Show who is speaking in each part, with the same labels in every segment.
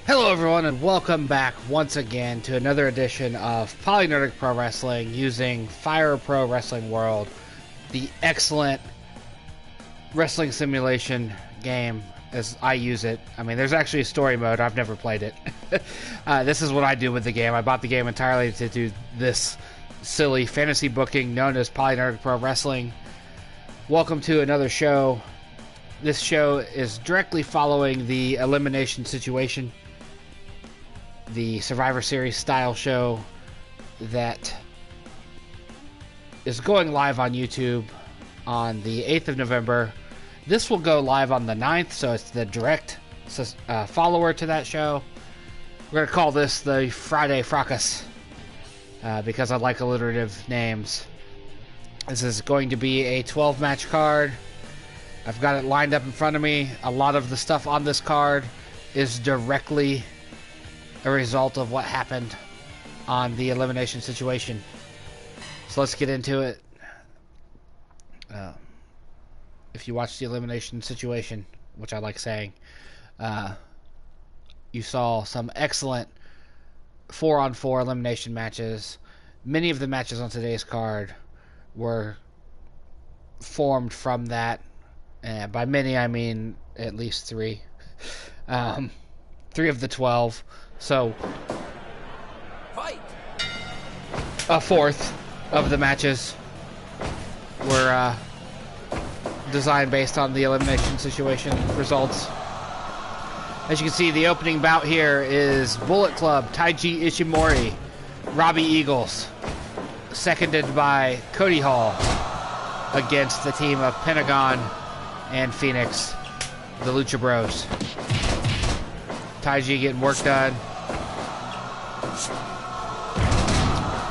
Speaker 1: Hello everyone and welcome back once again to another edition of PolyNerdic ProWrestling using Fire Pro Wrestling World, the excellent wrestling simulation game as I use it. I mean, there's actually a story mode. I've never played it. This is what I do with the game. I bought the game entirely to do this silly fantasy booking known as PolyNerdic Pro Wrestling. Welcome to another show. This show is directly following the Elimination Situation, the Survivor Series style show that is going live on YouTube on the 8th of November. This will go live on the 9th, so it's the direct follower to that show. We're going to call this the Friday Fracas because I like alliterative names. This is going to be a 12-match card. I've got it lined up in front of me. A lot of the stuff on this card is directly a result of what happened on the Elimination Situation. So let's get into it. If you watch the Elimination Situation, which I like saying, you saw some excellent 4-on-4 elimination matches. Many of the matches on today's card were formed from that. By many, I mean at least 3. 3 of the 12. So, fight. A fourth of the matches were designed based on the Elimination Situation results. As you can see, the opening bout here is Bullet Club, Taiji Ishimori, Robbie Eagles, seconded by Cody Hall, against the team of Pentagon and Fenix, the Lucha Bros. Taiji getting work done.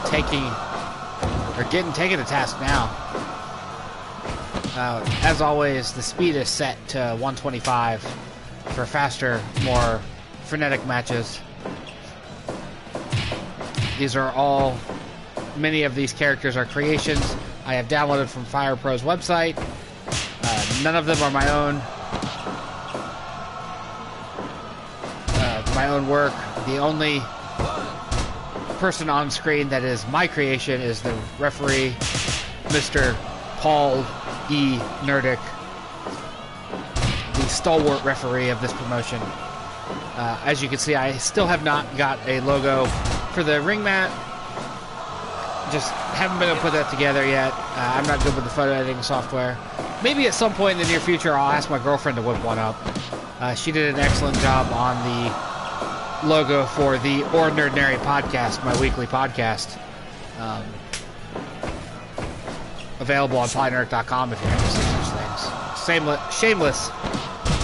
Speaker 1: Taking to task now. As always, the speed is set to 125 for faster, more frenetic matches. Many of these characters are creations I have downloaded from Fire Pro's website. None of them are my own. My own work. The only person on screen that is my creation is the referee, Mr. Paul E. Nerdic, the stalwart referee of this promotion. As you can see, I still have not got a logo for the ring mat. Just haven't been able to put that together yet. I'm not good with the photo editing software. Maybe at some point in the near future I'll ask my girlfriend to whip one up. She did an excellent job on the logo for the Ordinary Podcast, my weekly podcast. Available on PolyNerdic.com if you're interested in such things. Shameless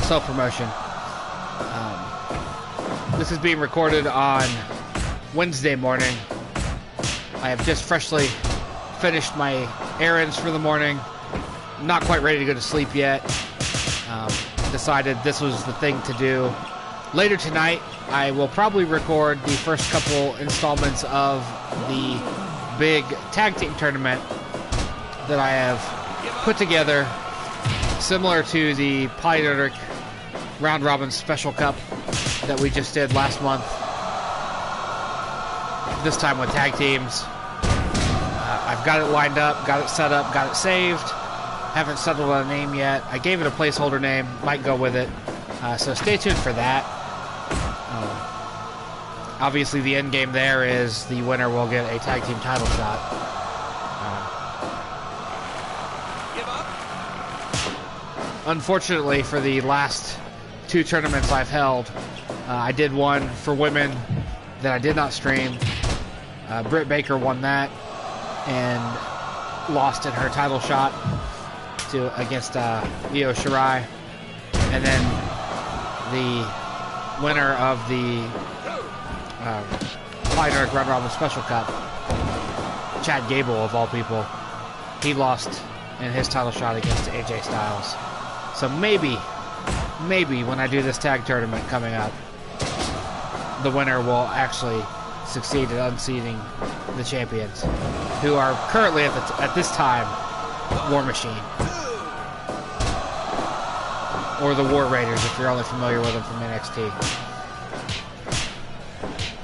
Speaker 1: self-promotion. This is being recorded on Wednesday morning. I have just freshly finished my errands for the morning. Not quite ready to go to sleep yet. Decided this was the thing to do. Later tonight, I will probably record the first couple installments of the big tag team tournament that I have put together, similar to the PolyNerdic Round Robin Special Cup that we just did last month. This time with tag teams. I've got it lined up, got it set up, got it saved. Haven't settled on a name yet. I gave it a placeholder name, might go with it. So stay tuned for that. Obviously, the end game there is the winner will get a tag team title shot. Unfortunately, for the last 2 tournaments I've held, I did one for women that I did not stream. Britt Baker won that and lost in her title shot against Io Shirai. And then the winner of the PolyNerdic Round Robin Special Cup, Chad Gable of all people, he lost in his title shot against AJ Styles. So maybe when I do this tag tournament coming up, the winner will actually succeed in unseating the champions, who are currently at this time War Machine, or the War Raiders if you're only familiar with them from NXT.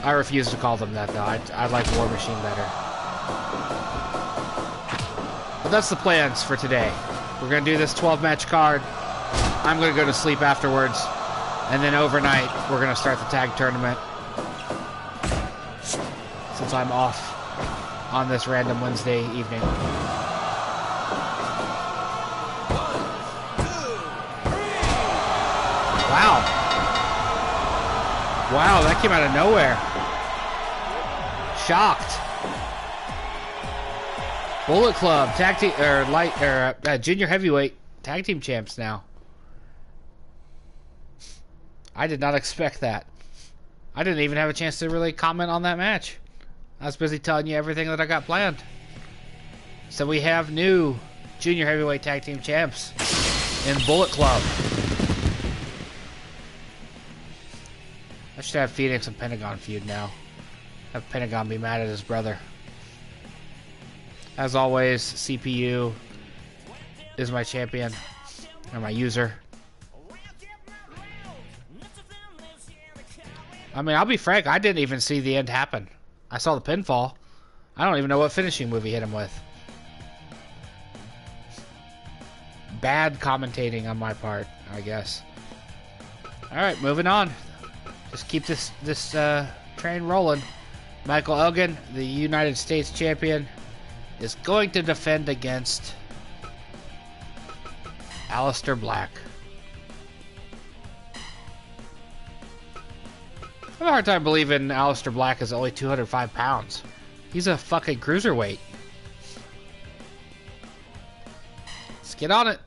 Speaker 1: I refuse to call them that, though. I like War Machine better. But that's the plans for today. We're going to do this 12-match card. I'm going to go to sleep afterwards. And then overnight, we're going to start the tag tournament. Since I'm off on this random Wednesday evening. Wow. Wow, that came out of nowhere. Shocked. Bullet Club tag team junior heavyweight tag team champs now. I did not expect that. I didn't even have a chance to really comment on that match. I was busy telling you everything that I got planned. So we have new junior heavyweight tag team champs in Bullet Club. I should have Phoenix and Pentagon feud now. Have Pentagon be mad at his brother. As always, CPU is my champion, or my user. I mean, I'll be frank, I didn't even see the end happen. I saw the pinfall. I don't even know what finishing move he hit him with. Bad commentating on my part, I guess. Alright, moving on. Just keep this train rolling. Michael Elgin, the United States champion, is going to defend against Aleister Black. I have a hard time believing Aleister Black is only 205 pounds. He's a fucking cruiserweight. Let's get on it.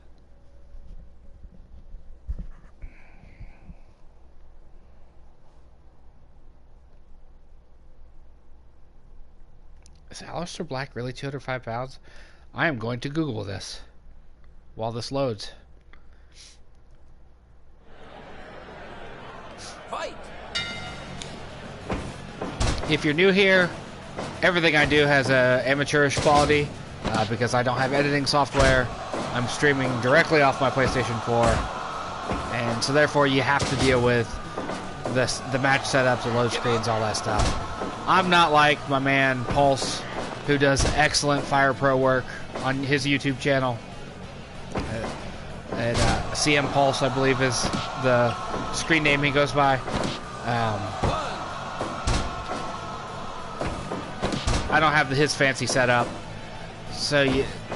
Speaker 1: Is Aleister Black really 205 pounds? I am going to Google this while this loads. Fight! If you're new here, everything I do has a amateurish quality because I don't have editing software. I'm streaming directly off my PlayStation 4, and so therefore you have to deal with the match setups, the load screens, all that stuff. I'm not like my man Pulse, who does excellent Fire Pro work on his YouTube channel. And CM Pulse, I believe, is the screen name he goes by. I don't have his fancy setup, so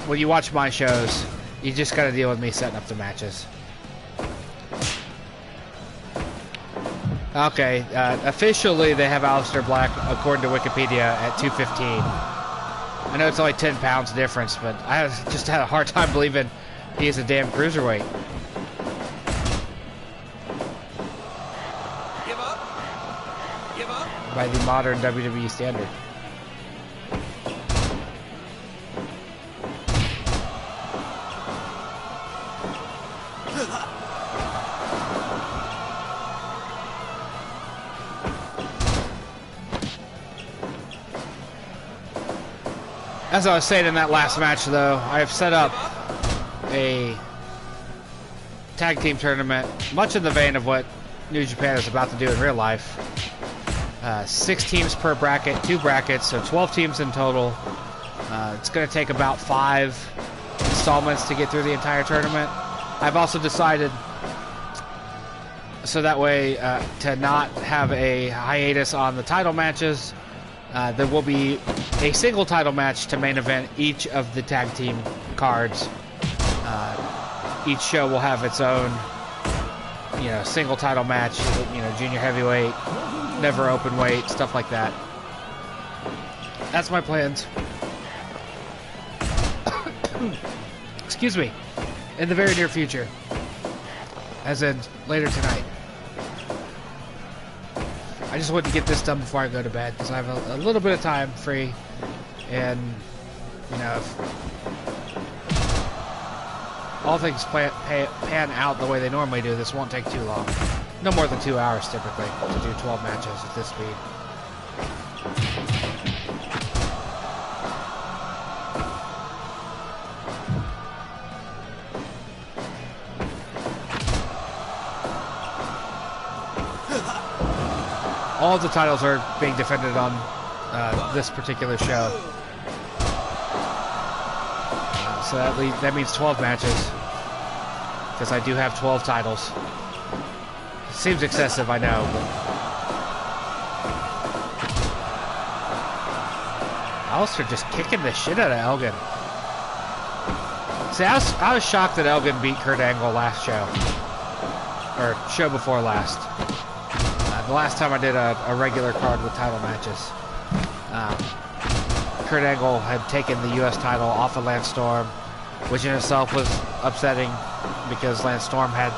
Speaker 1: when you watch my shows, you just gotta deal with me setting up the matches. Okay, officially they have Aleister Black, according to Wikipedia, at 215. I know it's only 10 pounds difference, but I just had a hard time believing he is a damn cruiserweight. Give up. Give up. By the modern WWE standard. As I was saying in that last match, though, I have set up a tag team tournament, much in the vein of what New Japan is about to do in real life. 6 teams per bracket, 2 brackets, so 12 teams in total. It's going to take about 5 installments to get through the entire tournament. I've also decided, so that way, to not have a hiatus on the title matches, there will be a single title match to main event each of the tag team cards. Each show will have its own, single title match, junior heavyweight, never open weight, stuff like that. That's my plans. Excuse me. In the very near future. As in, later tonight. I just wanted to get this done before I go to bed, because I have a little bit of time free, and, if all things pan out the way they normally do, this won't take too long. No more than 2 hours, typically, to do 12 matches at this speed. All of the titles are being defended on this particular show. So that means 12 matches. Because I do have 12 titles. Seems excessive, I know, but... Aleister just kicking the shit out of Elgin. See, I was shocked that Elgin beat Kurt Angle last show. Or show before last. The last time I did a regular card with title matches. Kurt Angle had taken the U.S. title off of Lance Storm, which in itself was upsetting because Lance Storm had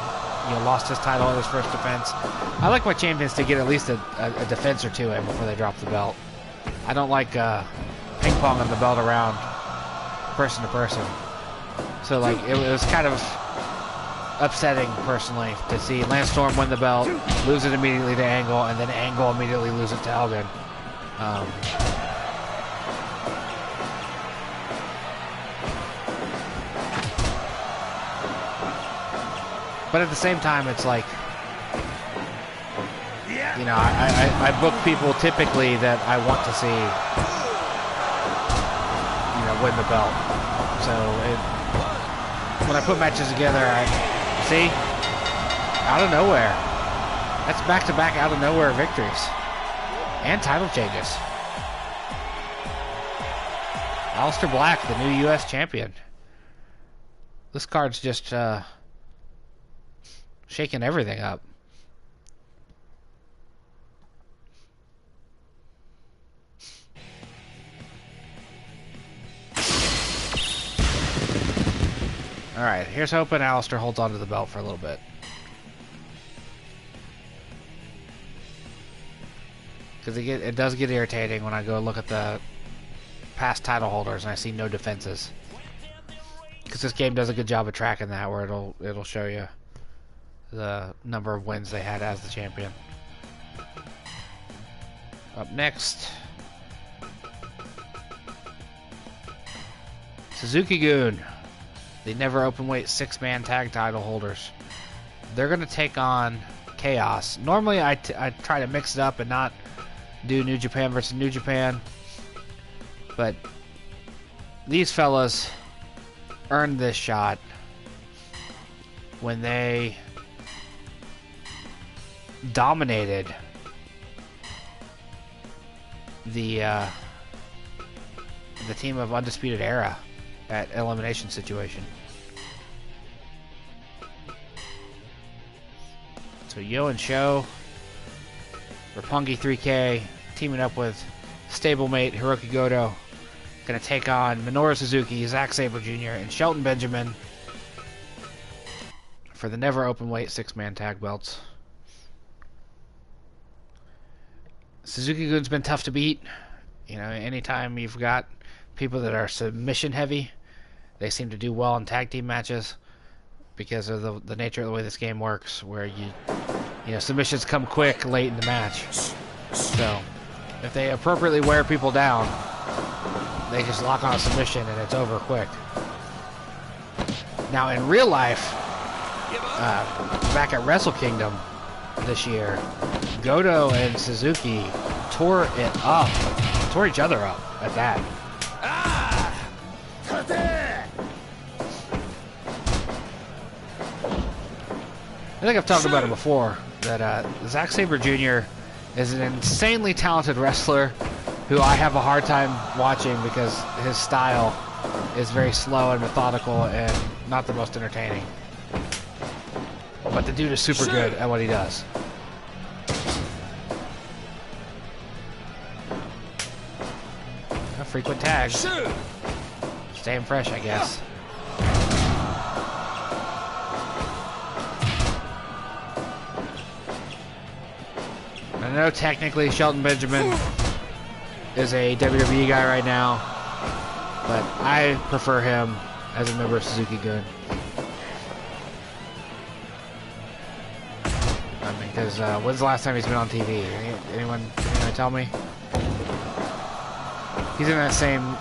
Speaker 1: lost his title in his first defense. I like my champions to get at least a defense or two in before they drop the belt. I don't like ping-ponging the belt around person to person. So, like, it was kind of upsetting, personally, to see Lance Storm win the belt, lose it immediately to Angle, and then Angle immediately lose it to Elgin. But at the same time, it's like, I book people typically that I want to see, win the belt. So when I put matches together, see, out of nowhere. That's back-to-back out of nowhere victories and title changes. Aleister Black, the new U.S. champion. This card's just shaking everything up. Alright, here's hoping Aleister holds on to the belt for a little bit. Because it does get irritating when I go look at the past title holders and I see no defenses. Because this game does a good job of tracking that, where it'll show you the number of wins they had as the champion. Up next, Suzuki-Gun, the never openweight 6-man tag title holders. They're going to take on Chaos. Normally I try to mix it up and not do New Japan versus New Japan, but these fellas earned this shot when they dominated the team of Undisputed Era at Elimination Situation. So Yo and Sho, Roppongi 3K, teaming up with stablemate Hirooki Goto, gonna take on Minoru Suzuki, Zack Sabre Jr., and Shelton Benjamin for the never openweight 6-man tag belts. Suzuki-Gun's been tough to beat. Anytime you've got people that are submission heavy, they seem to do well in tag team matches because of the nature of the way this game works, where submissions come quick late in the match. So if they appropriately wear people down, they just lock on a submission and it's over quick. Now in real life, back at Wrestle Kingdom this year, Goto and Suzuki tore each other up at that. I think I've talked about it before, that Zack Sabre Jr. is an insanely talented wrestler who I have a hard time watching because his style is very slow and methodical and not the most entertaining. But the dude is super good at what he does. Frequent tags. Staying fresh, I guess. I know technically Shelton Benjamin is a WWE guy right now, but I prefer him as a member of Suzuki-Gun. Because when's the last time he's been on TV? Anyone tell me? He's in that same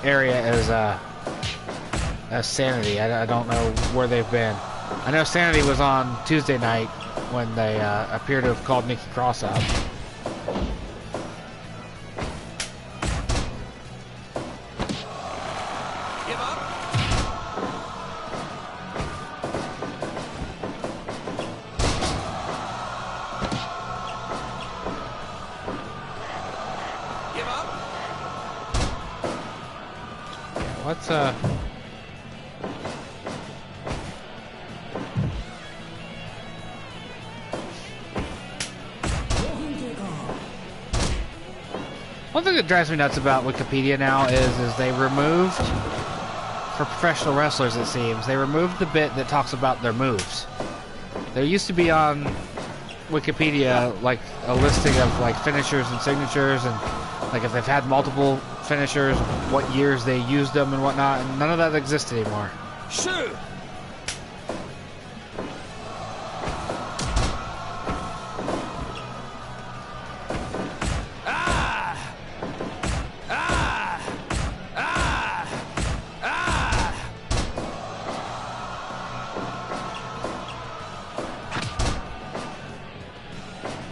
Speaker 1: area as Sanity. I don't know where they've been. I know Sanity was on Tuesday night when they appear to have called Nikki Cross up. What's one thing that drives me nuts about Wikipedia now is they removed, for professional wrestlers it seems, they removed the bit that talks about their moves. There used to be on Wikipedia like a listing of like finishers and signatures, and like if they've had multiple finishers, what years they used them and whatnot, and none of that exists anymore.
Speaker 2: Sure.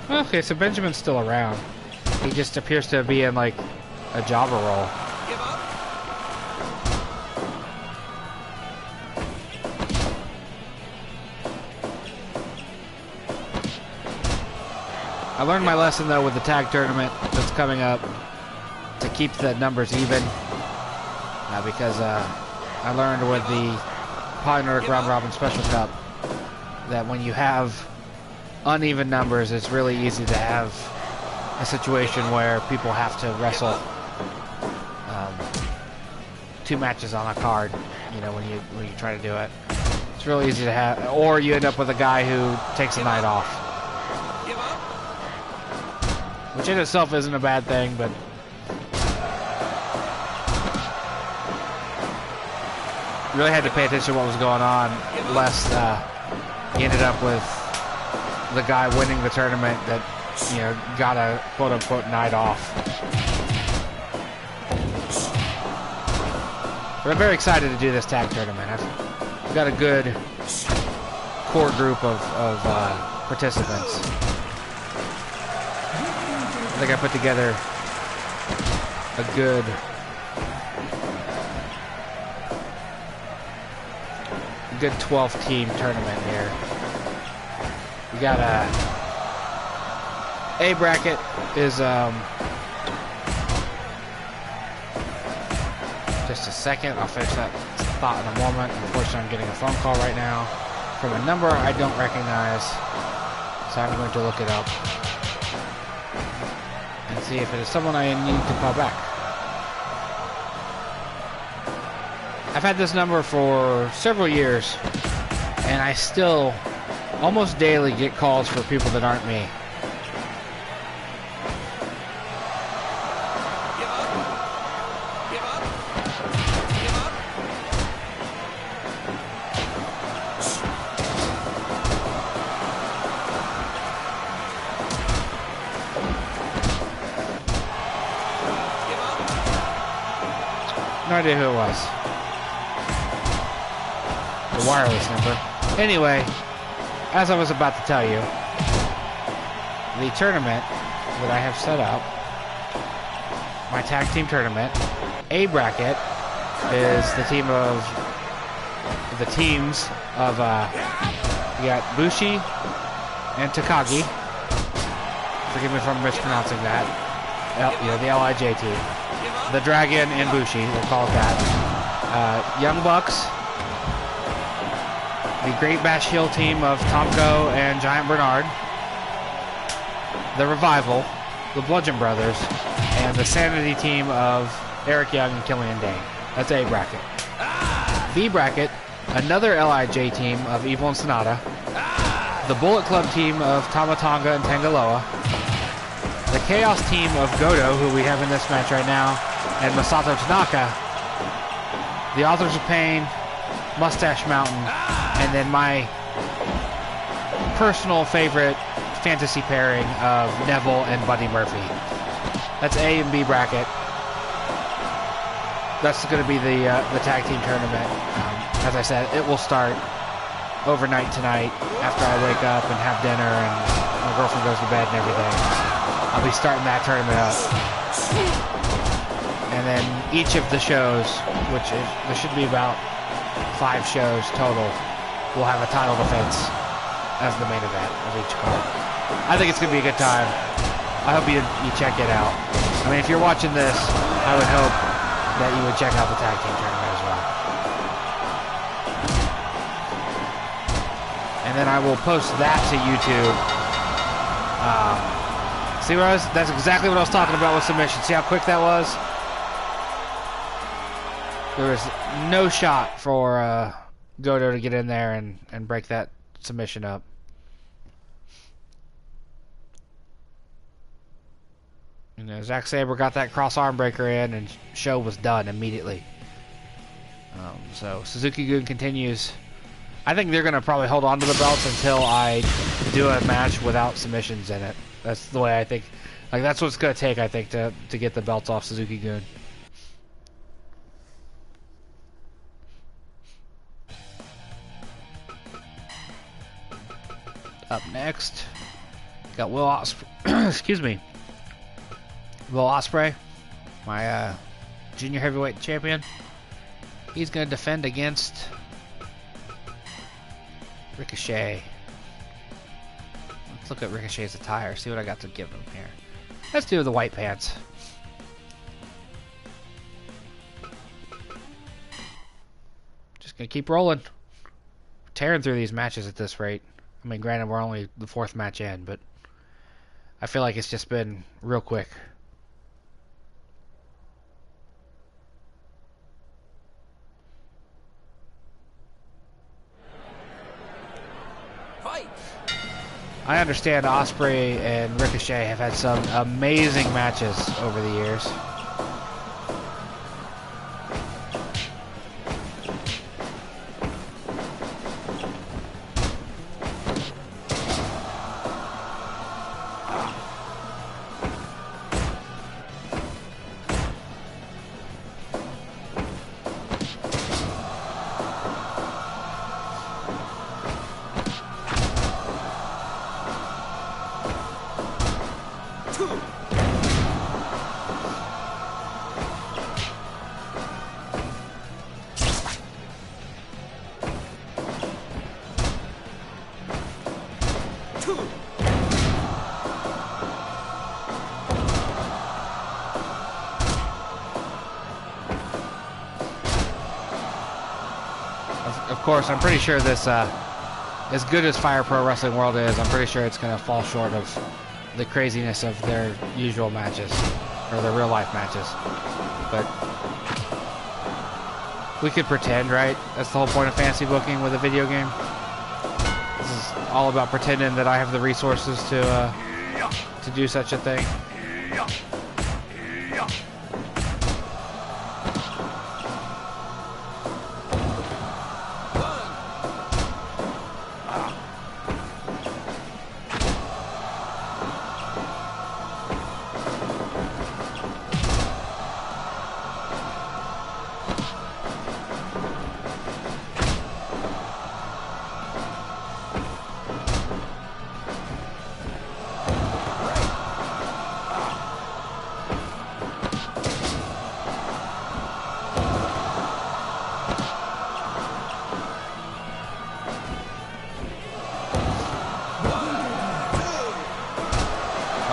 Speaker 1: Okay, so Benjamin's still around. He just appears to be in like a jobber role.
Speaker 2: Give up.
Speaker 1: I learned my lesson though with the tag tournament that's coming up to keep the numbers even, because I learned with the PolyNerdic Round Robin Special Cup that when you have uneven numbers, it's really easy to have a situation where people have to wrestle two matches on a card. You know, when you try to do it, it's really easy to have, or you end up with a guy who takes a night off, which in itself isn't a bad thing, but really had to pay attention to what was going on, lest you ended up with the guy winning the tournament that, you know, got a quote-unquote night off. But I'm very excited to do this tag tournament. I've got a good core group of participants. I think I put together a good good 12-team tournament here. We got A bracket is just a second. I'll finish that thought in a moment. Unfortunately, I'm getting a phone call right now from a number I don't recognize, so I'm going to look it up and see if it is someone I need to call back. I've had this number for several years, and I still almost daily get calls for people that aren't me. No idea who it was. The wireless number. Anyway, as I was about to tell you, the tournament that I have set up, my tag team tournament, A bracket is the teams of you got Bushi and Takagi. Forgive me if I'm mispronouncing that. The LIJ team. The Dragon and Bushi, we'll call it that. Young Bucks. The Great Bash Heel team of Tomko and Giant Bernard. The Revival, the Bludgeon Brothers, and the Sanity team of Eric Young and Killian Dane. That's A bracket. B bracket, another LIJ team of Evil and Sonata. The Bullet Club team of Tama Tonga and Tangaloa. The Chaos team of Goto, who we have in this match right now, and Masato Tanaka. The Authors of Pain, Mustache Mountain, and then my personal favorite fantasy pairing of Neville and Buddy Murphy. That's A and B bracket. That's going to be the tag team tournament. As I said, it will start overnight tonight after I wake up and have dinner and my girlfriend goes to bed and everything. I'll be starting that tournament up. And then each of the shows, there should be about 5 shows total, will have a title defense as the main event of each card. I think it's going to be a good time. I hope you check it out. I mean, if you're watching this, I would hope that you would check out the tag team tournament as well. And then I will post that to YouTube. See what that's exactly what I was talking about with submission. See how quick that was? There was no shot for Goto to get in there and break that submission up. You know, Sabre got that cross arm breaker in, and show was done immediately. So Suzuki-Gun continues. I think they're gonna probably hold on to the belts until I do a match without submissions in it. That's the way I think. Like, that's what it's gonna take, I think, to get the belts off Suzuki-Gun. Up next, got Will Ospreay. Excuse me. Will Ospreay, my junior heavyweight champion. He's going to defend against Ricochet. Let's look at Ricochet's attire, see what I got to give him here. Let's do the white pants. Just going to keep rolling. Tearing through these matches at this rate. I mean, granted, we're only the 4th match in, but I feel like it's just been real quick. I understand Ospreay and Ricochet have had some amazing matches over the years. Of course, I'm pretty sure this, as good as Fire Pro Wrestling World is, I'm pretty sure it's going to fall short of the craziness of their usual matches, or their real life matches. But we could pretend, right? That's the whole point of fantasy booking with a video game. This is all about pretending that I have the resources to do such a thing.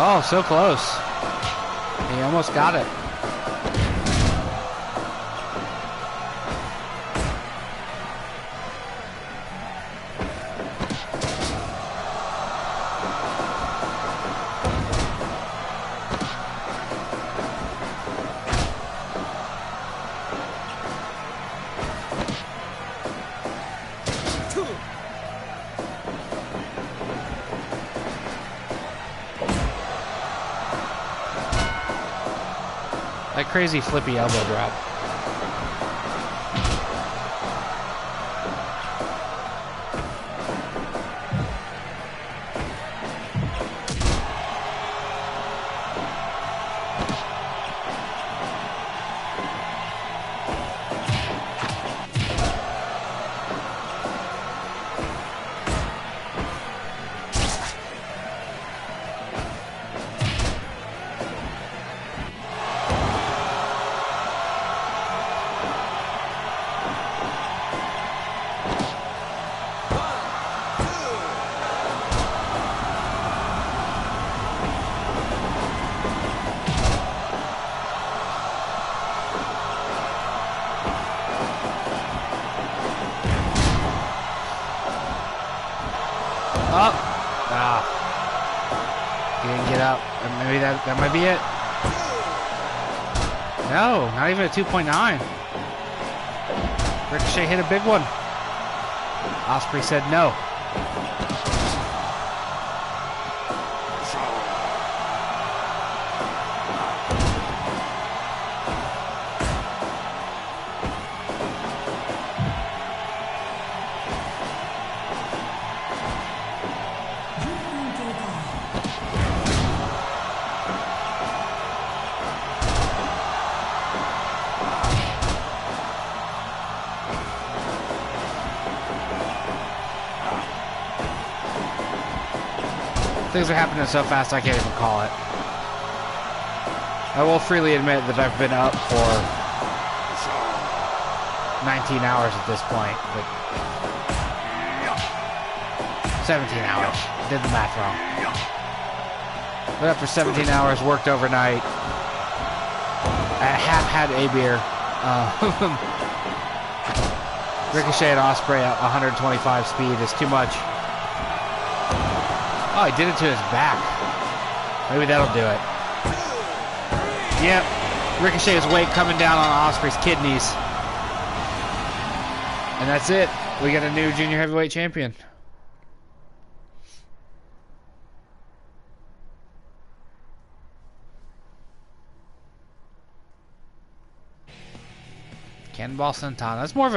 Speaker 1: Oh, so close. He almost got it. That crazy flippy elbow drop. up. And maybe that might be it. No, not even a 2.9. Ricochet hit a big one. Ospreay said no. Things are happening so fast I can't even call it. I will freely admit that I've been up for 19 hours at this point, but 17 hours. Did the math wrong. Been up for 17 hours, worked overnight. I have had a beer. Ricochet and Ospreay at 125 speed is too much. Oh, he did it to his back. Maybe that'll do it. Yep. Ricochet's weight coming down on Ospreay's kidneys. And that's it. We got a new junior heavyweight champion. Cannonball Senton. That's more of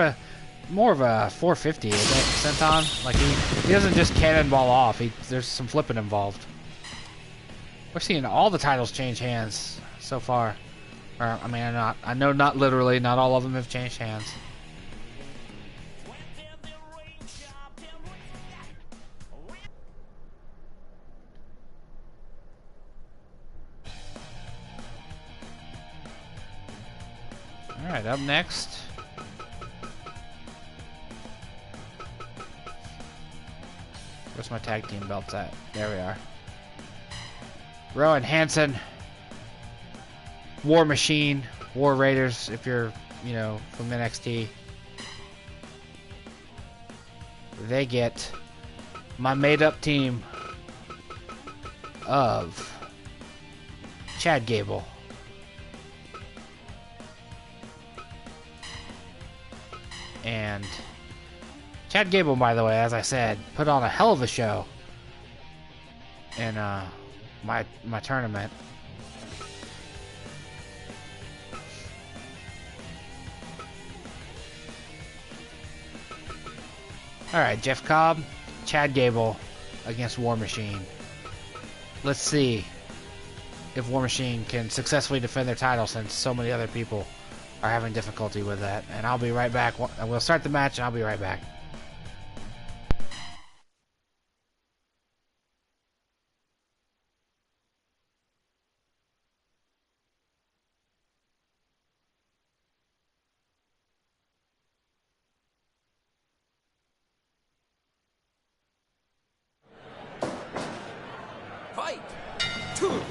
Speaker 1: a 450, isn't it, Senton? Like he doesn't just cannonball off. There's some flipping involved. We're seeing all the titles change hands so far. Or I mean, I know not literally. Not all of them have changed hands. All right, up next. Where's my tag team belts at? There we are. Rowe and Hansen. War Machine. War Raiders, if you're, from NXT. They get my made-up team of Chad Gable. And Chad Gable, by the way, as I said, put on a hell of a show in my tournament. Alright, Jeff Cobb, Chad Gable against War Machine. Let's see if War Machine can successfully defend their title since so many other people are having difficulty with that. And I'll be right back. We'll start the match and I'll be right back.
Speaker 2: Fight! Two.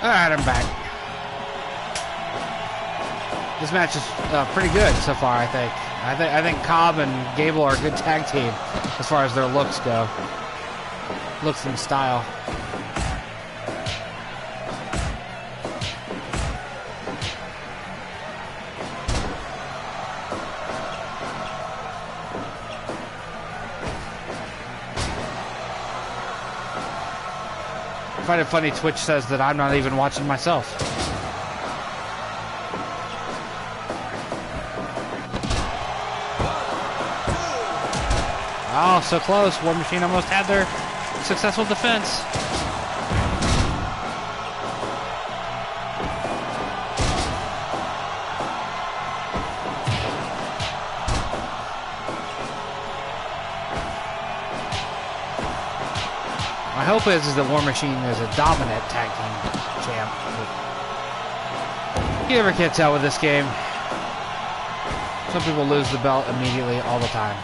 Speaker 1: Alright, I'm back. This match is pretty good so far, I think. I think Cobb and Gable are a good tag team as far as their looks go. Looks and style. I find it funny Twitch says that I'm not even watching myself. Oh, so close. War Machine almost had their successful defense. My hope is that War Machine is a dominant tag team champ. You never can tell with this game. Some people lose the belt immediately all the time.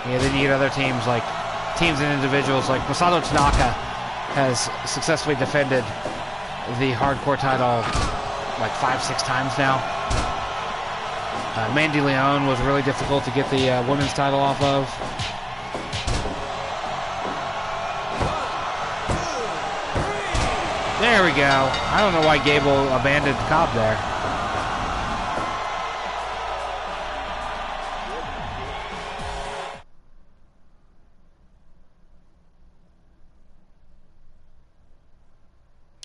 Speaker 1: Yeah, then you get other teams and individuals like Masato Tanaka has successfully defended the hardcore title like 5-6 times now. Mandy Leon was really difficult to get the women's title off of. There we go. I don't know why Gable abandoned Cobb there.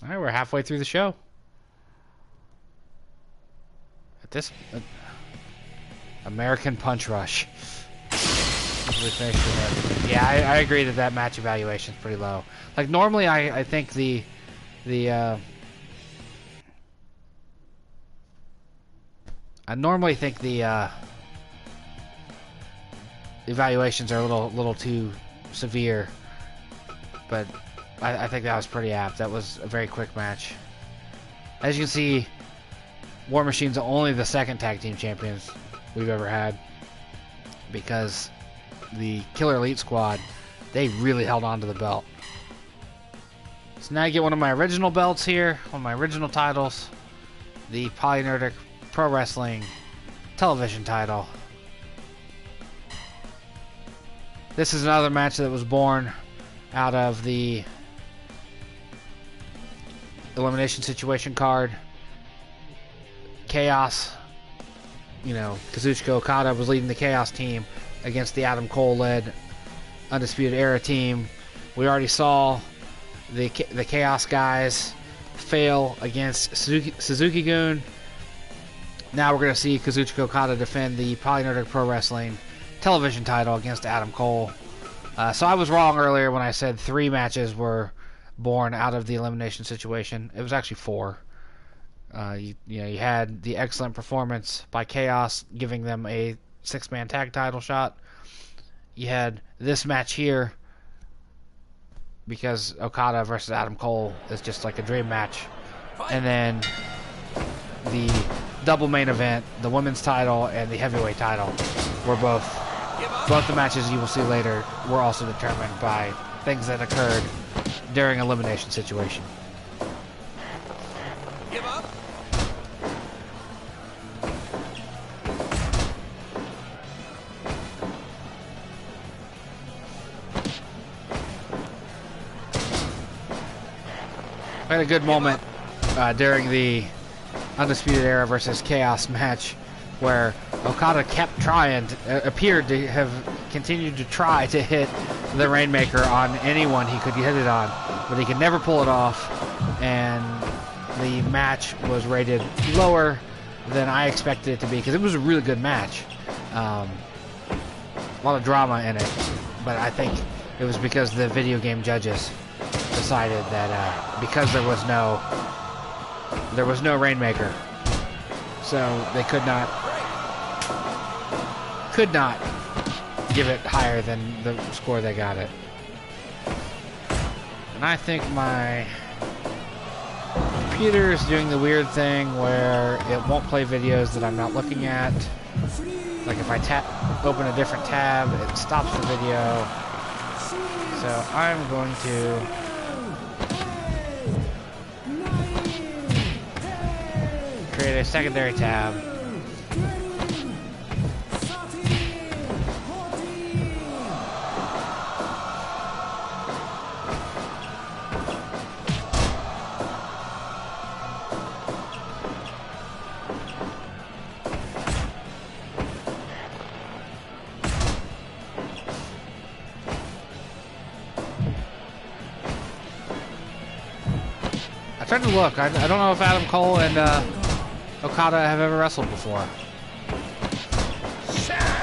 Speaker 1: All right, we're halfway through the show. At this American Punch Rush. Yeah, I agree that match evaluation is pretty low. Like normally, I think I normally think the evaluations are a little too severe, but I think that was pretty apt. That was a very quick match. As you can see, War Machine's only the second tag team champions we've ever had, because the Killer Elite Squad, they really held on to the belt. So now I get one of my original belts here, one of my original titles, the PolyNerdic Pro Wrestling television title. This is another match that was born out of the Elimination Situation card. Chaos, Kazuchika Okada was leading the Chaos team against the Adam Cole-led Undisputed Era team. We already saw the Chaos guys fail against Suzuki-Gun. Now we're going to see Kazuchika Okada defend the PolyNerdic Pro Wrestling television title against Adam Cole. So I was wrong earlier when I said 3 matches were born out of the Elimination Situation. It was actually 4. You had the excellent performance by Chaos, giving them a 6-man tag title shot. You had this match here, because Okada versus Adam Cole is just like a dream match. And then the double main event, the women's title and the heavyweight title, were both the matches you will see later were also determined by things that occurred during Elimination Situation.
Speaker 2: Give up.
Speaker 1: I had a good moment during the Undisputed Era versus Chaos match where Okada kept trying, appeared to have continued to try to hit the Rainmaker on anyone he could hit it on, but he could never pull it off, and the match was rated lower than I expected it to be, because it was a really good match. A lot of drama in it, but I think it was because the video game judges decided that because there was no Rainmaker, so they could not give it higher than the score they got it. And I think my computer is doing the weird thing where it won't play videos that I'm not looking at. Like if I open a different tab, it stops the video. So I'm going to create a secondary tab. I tried to look. I don't know if Adam Cole and Okada have ever wrestled before.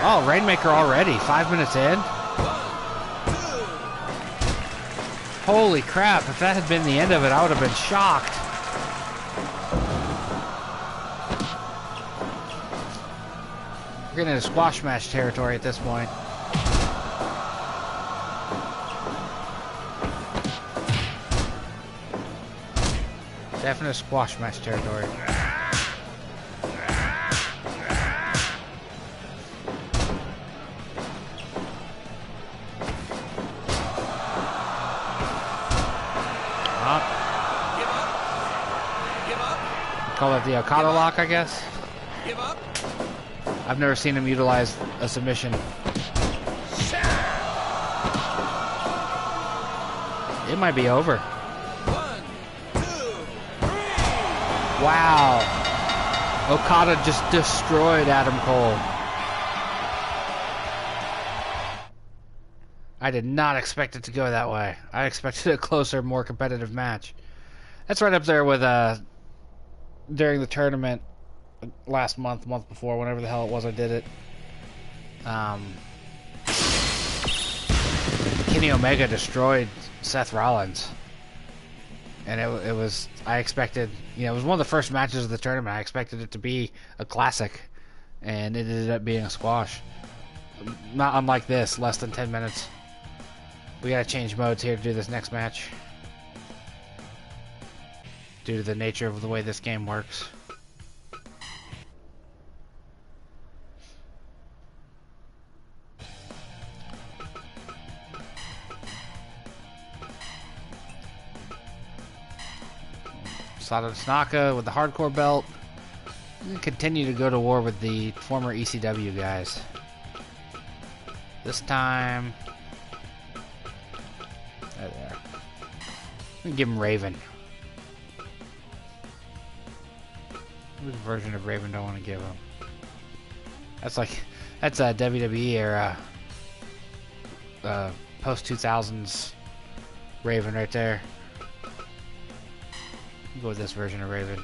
Speaker 1: Oh, Rainmaker already. 5 minutes in. Holy crap. If that had been the end of it, I would have been shocked. We're getting into squash match territory at this point. Definite squash match territory. Call it the Okada lock, I guess.
Speaker 2: Give up.
Speaker 1: I've never seen him utilize a submission. It might be over.
Speaker 2: 1, 2, 3.
Speaker 1: Wow. Okada just destroyed Adam Cole. I did not expect it to go that way. I expected a closer, more competitive match. That's right up there with during the tournament last month before, whenever the hell it was I did it. Kenny Omega destroyed Seth Rollins. And it was, I expected, it was one of the first matches of the tournament. I expected it to be a classic. And it ended up being a squash. Not unlike this, less than 10 minutes. We gotta change modes here to do this next match, due to the nature of the way this game works. Sada Tanaka with the hardcore belt. Continue to go to war with the former ECW guys. This time, there. I'm gonna give him Raven. Which version of Raven do I want to give him? That's a WWE era, post 2000s Raven right there. Go with this version of Raven.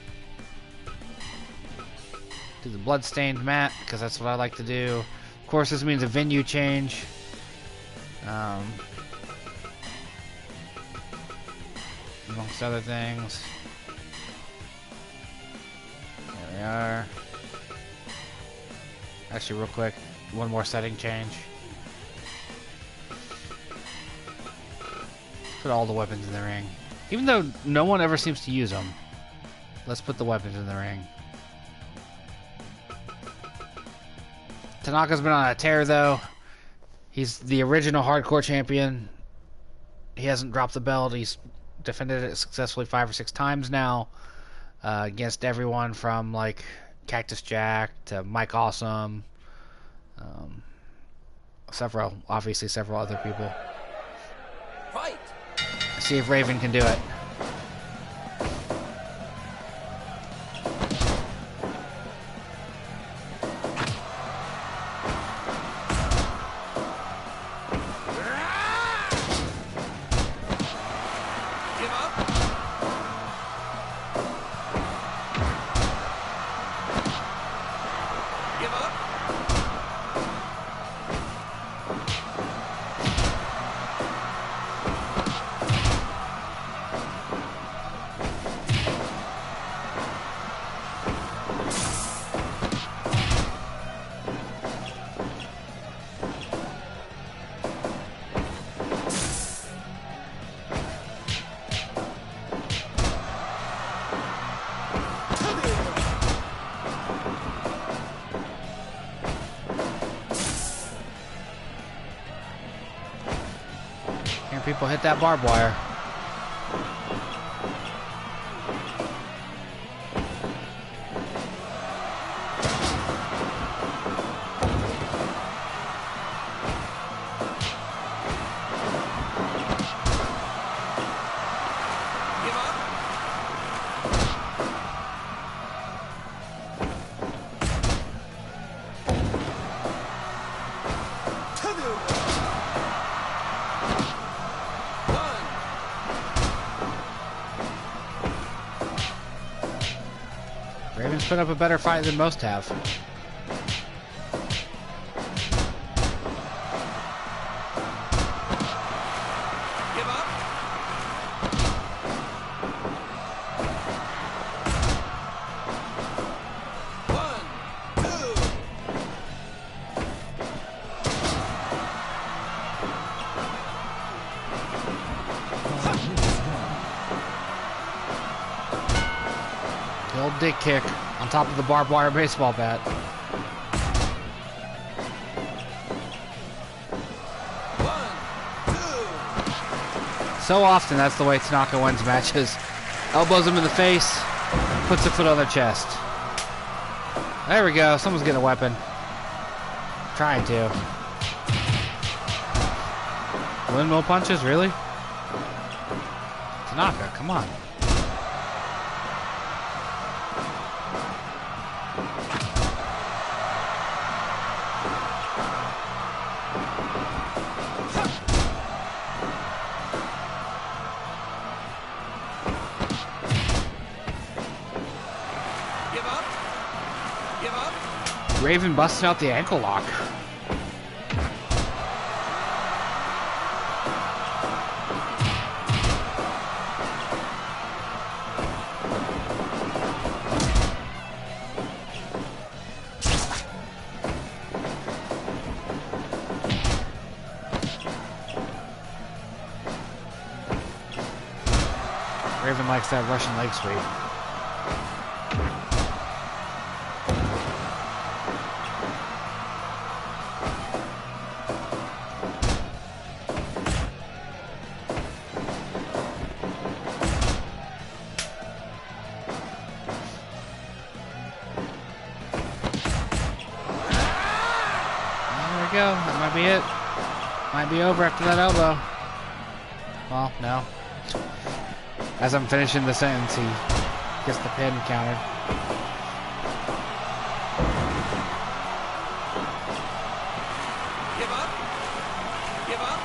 Speaker 1: Do the bloodstained mat, because that's what I like to do. Of course, this means a venue change. Amongst other things. There we are. Actually, real quick, one more setting change. Put all the weapons in the ring. Even though no one ever seems to use them, let's put the weapons in the ring. Tanaka's been on a tear, though. He's the original hardcore champion. He hasn't dropped the belt. He's defended it successfully 5 or 6 times now, against everyone from like Cactus Jack to Mike Awesome, obviously several other people.
Speaker 2: Fight.
Speaker 1: See if Raven can do it.
Speaker 2: Give up. Give up.
Speaker 1: People hit that barbed wire. Raven's put up a better fight than most have.
Speaker 2: Give up. One, two.
Speaker 1: The old dick kick on top of the barbed wire baseball bat.
Speaker 2: One, two.
Speaker 1: So often that's the way Tanaka wins matches. Elbows him in the face, puts a foot on their chest. There we go, someone's getting a weapon. Trying to. Windmill punches, really? Tanaka, come on. Raven busting out the ankle lock. Raven likes that Russian leg sweep. Go. That might be it. Might be over after that elbow. Well, no. As I'm finishing the sentence, he gets the pin countered.
Speaker 2: Give up. Give up.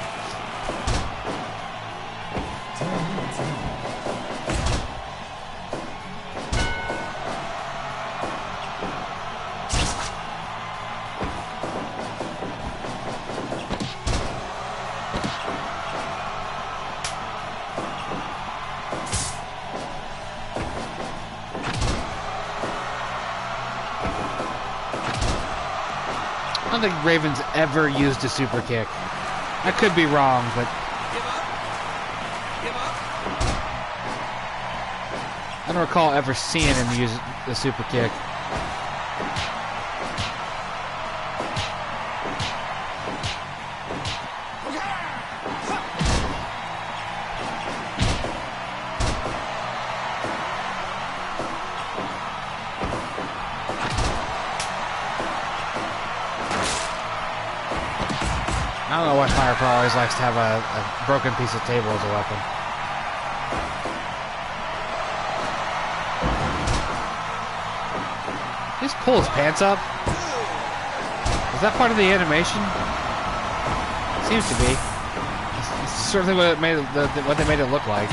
Speaker 1: I don't think Raven's ever used a super kick. I could be wrong, but
Speaker 2: Give up. Give up.
Speaker 1: I don't recall ever seeing him use the super kick. I don't know why Firepro always likes to have a broken piece of table as a weapon. He just pull his pants up? Is that part of the animation? Seems to be. It's certainly what it made what they made it look like.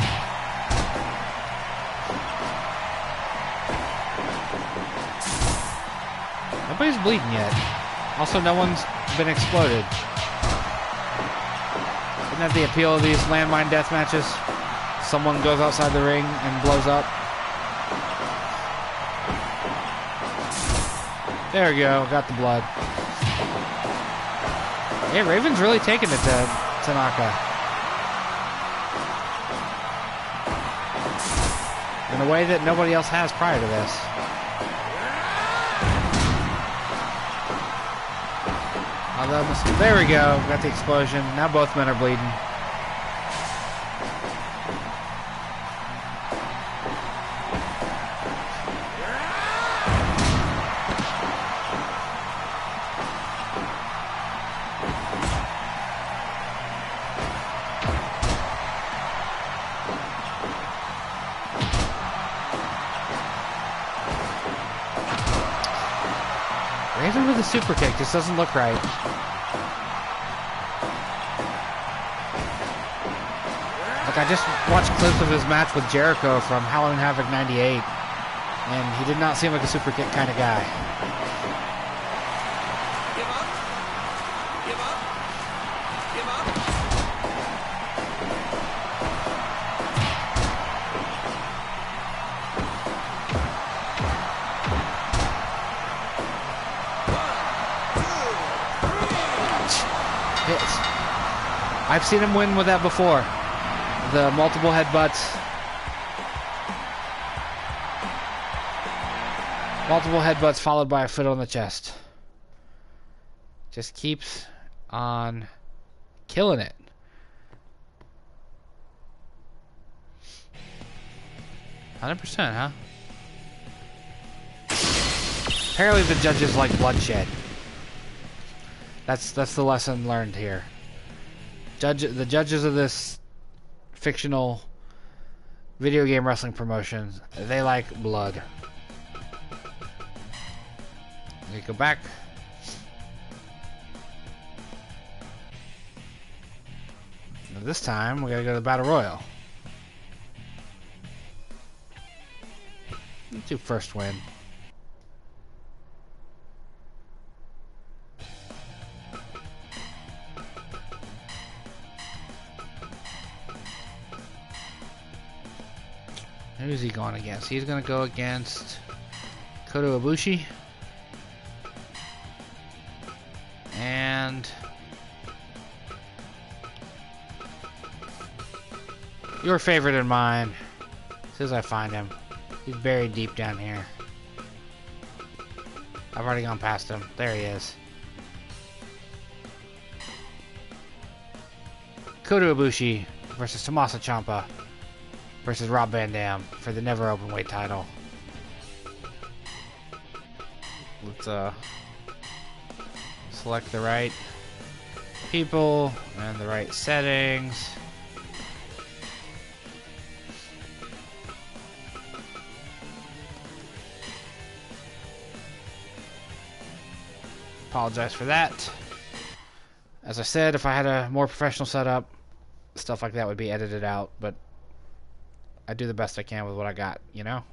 Speaker 1: Nobody's bleeding yet. Also, no one's been exploded. Isn't that the appeal of these landmine death matches? Someone goes outside the ring and blows up. There we go, got the blood. Yeah, Raven's really taking it to Tanaka. In a way that nobody else has prior to this. There we go, got the explosion. Now both men are bleeding. Raven with a super kick just doesn't look right. Like, I just watched clips of his match with Jericho from Halloween Havoc 98, and he did not seem like a super kick kind of guy.
Speaker 2: Give up. Give up. Give up.
Speaker 1: Hits. I've seen him win with that before. The multiple headbutts. Multiple headbutts followed by a foot on the chest. Just keeps on killing it. %, huh? Apparently the judges like bloodshed. That's the lesson learned here. The judges of this fictional video game wrestling promotion, they like blood. We go back. Now this time we gotta go to the Battle Royal. Let's do first win. Who's he going against? He's going to go against Kota Ibushi. And your favorite and mine, as soon as I find him. He's buried deep down here. I've already gone past him. There he is. Kota Ibushi versus Tommaso Ciampa versus Rob Van Dam for the never openweight title. Let's select the right people and the right settings. Apologize for that. As I said, if I had a more professional setup, stuff like that would be edited out, but I do the best I can with what I got, you know?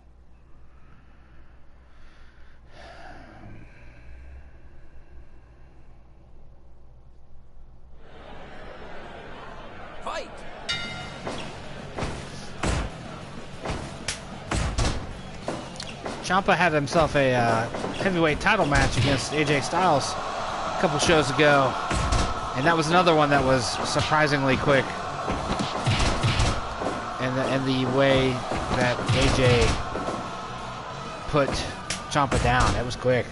Speaker 2: Fight.
Speaker 1: Ciampa had himself a heavyweight title match against AJ Styles a couple shows ago, and that was another one that was surprisingly quick. And the way that AJ put Ciampa down, it was quick.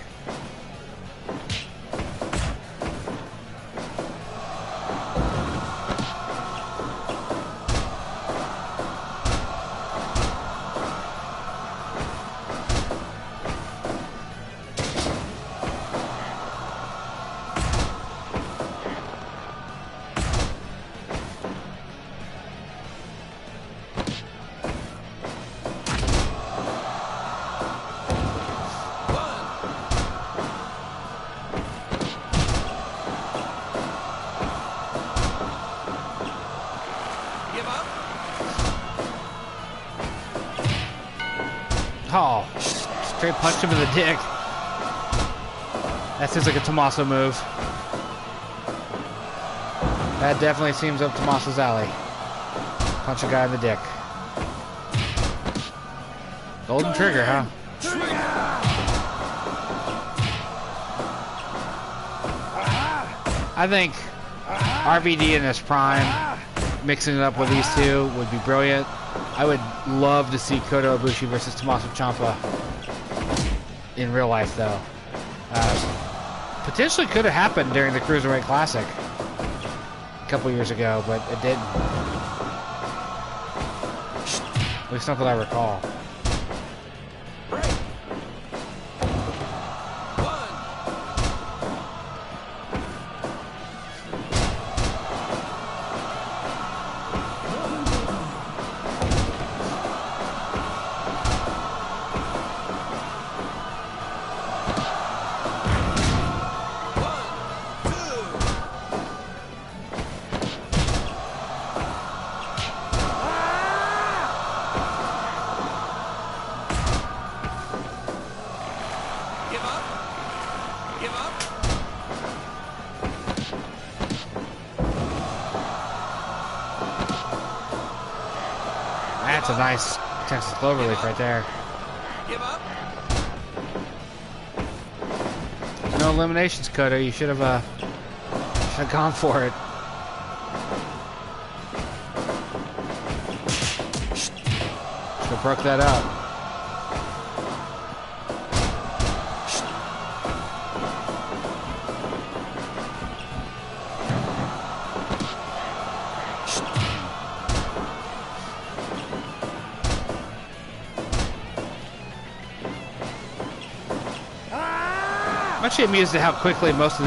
Speaker 1: Oh, straight punched him in the dick. That seems like a Tommaso move. That definitely seems up Tommaso's alley. Punch a guy in the dick. Golden trigger, huh? I think RVD in his prime, mixing it up with these two would be brilliant. I would love to see Kota Ibushi versus Tommaso Ciampa in real life, though. Potentially could have happened during the Cruiserweight Classic a couple years ago, but it didn't. At least not that I recall. That's a nice Texas Cloverleaf right there.
Speaker 2: Give up.
Speaker 1: There's no eliminations, Kota. You should have gone for it. Should have broke that up. I'm actually amused at how quick most of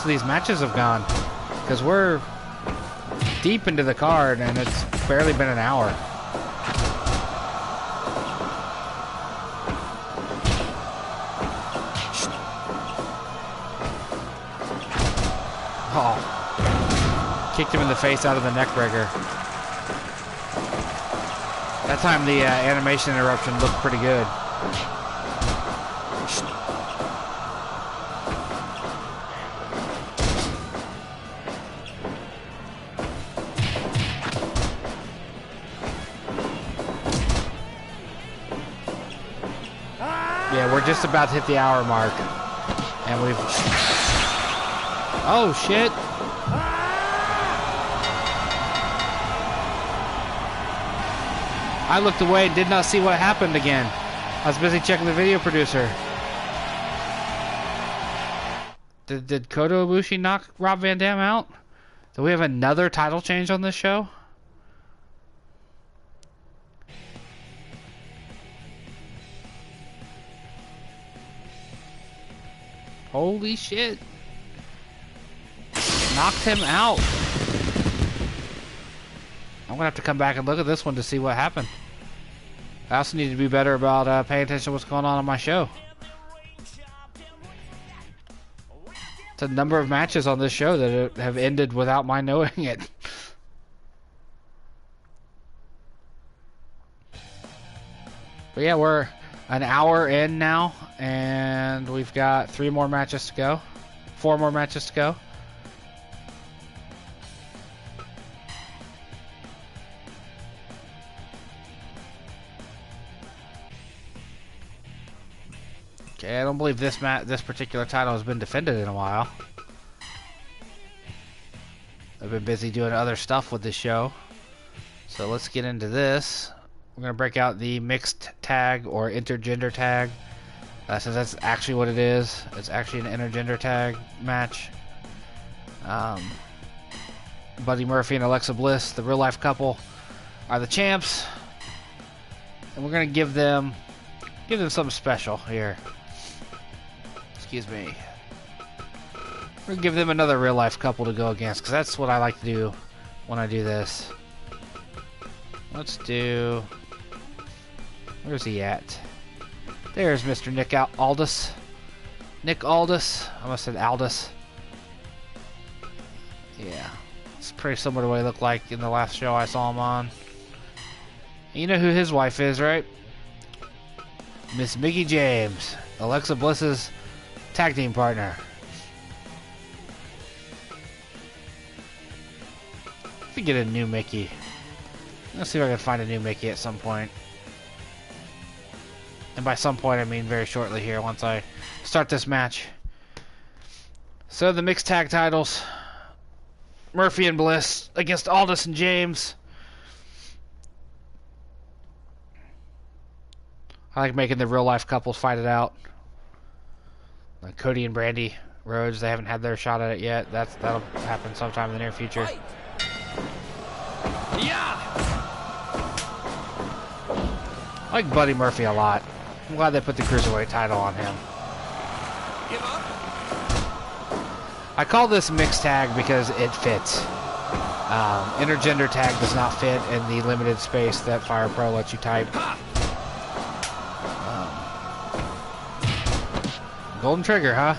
Speaker 1: these matches have gone, because we're deep into the card and it's barely been an hour. Oh, kicked him in the face out of the neck breaker. That time the animation interruption looked pretty good. Yeah, we're just about to hit the hour mark, and we've... Oh, shit! I looked away and did not see what happened again. I was busy checking the video producer. Did Kota Ibushi knock Rob Van Dam out? Do we have another title change on this show? Holy shit. Knocked him out. I'm gonna have to come back and look at this one to see what happened. I also need to be better about paying attention to what's going on my show. It's a number of matches on this show that have ended without my knowing it. But yeah, we're an hour in now, and we've got 3 more matches to go. 4 more matches to go. Okay, I don't believe this particular title has been defended in a while. I've been busy doing other stuff with this show. So let's get into this. We're going to break out the mixed tag or intergender tag. Since that's actually what it is. It's actually an intergender tag match. Buddy Murphy and Alexa Bliss, the real life couple, are the champs. And we're going to give them something special here. Excuse me. We're going to give them another real life couple to go against, because that's what I like to do when I do this. Let's do... Where's he at? There's Mr. Nick Aldis. Nick Aldis. I almost said Aldis. Yeah. It's pretty similar to what he looked like in the last show I saw him on. You know who his wife is, right? Miss Mickie James, Alexa Bliss's tag team partner. Let me get a new Mickie. Let's see if I can find a new Mickie at some point. And by some point, I mean very shortly here, once I start this match. So the mixed tag titles. Murphy and Bliss against Aldis and James. I like making the real life couples fight it out. Like Cody and Brandy Rhodes, they haven't had their shot at it yet. That'll happen sometime in the near future.
Speaker 2: Fight. Yeah.
Speaker 1: I like Buddy Murphy a lot. I'm glad they put the Cruiserweight title on him.
Speaker 2: Give up.
Speaker 1: I call this mixed tag because it fits. Intergender tag does not fit in the limited space that Fire Pro lets you type. Golden Trigger, huh?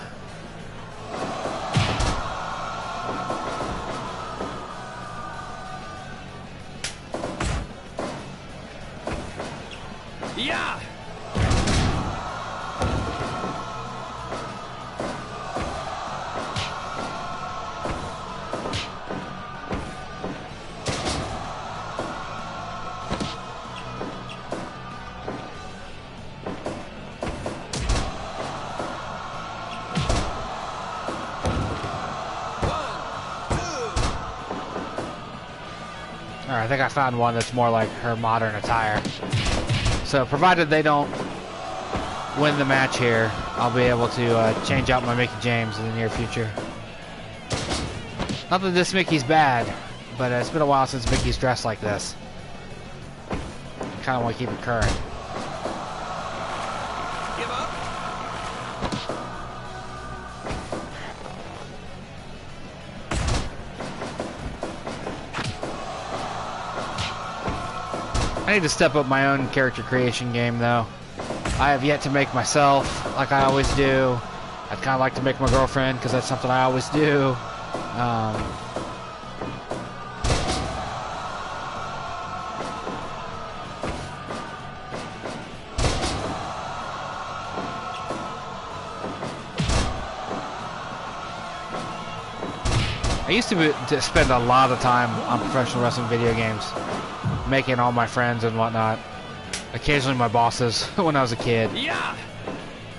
Speaker 2: Yeah.
Speaker 1: Alright, I think I found one that's more like her modern attire. So, provided they don't win the match here, I'll be able to change out my Mickie James in the near future. Not that this Mickey's bad, but it's been a while since Mickey's dressed like this. I kind of want to keep it current.
Speaker 2: Give up.
Speaker 1: I need to step up my own character creation game, though. I have yet to make myself like I always do. I'd kind of like to make my girlfriend, because that's something I always do. I used to spend a lot of time on professional wrestling video games, making all my friends and whatnot. Occasionally my bosses when I was a kid.
Speaker 2: Yeah.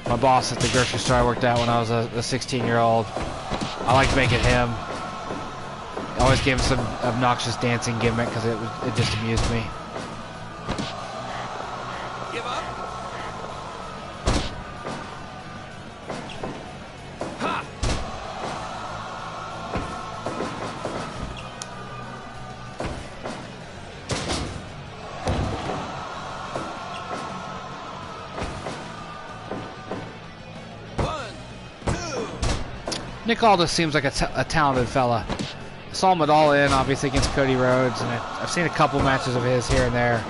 Speaker 1: My boss at the grocery store I worked at when I was a 16-year-old. I liked making him. I always gave him some obnoxious dancing gimmick because it just amused me.
Speaker 2: Give up. Ha.
Speaker 1: Nick Aldis seems like a talented fella. I saw him at All In, obviously, against Cody Rhodes, and I've seen a couple matches of his here and there.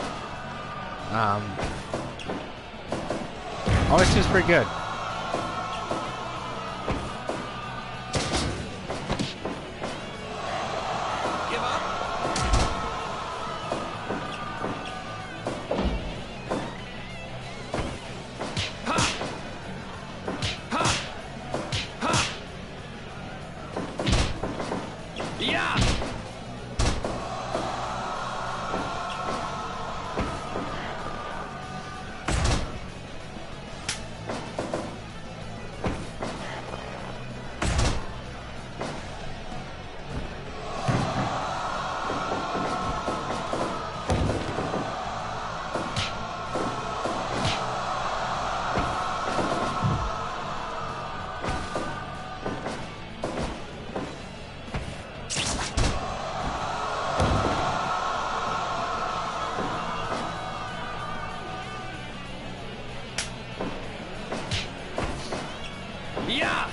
Speaker 1: Always seems pretty good.
Speaker 2: Give up. Ha. Ha. Ha. Yeah. Yeah.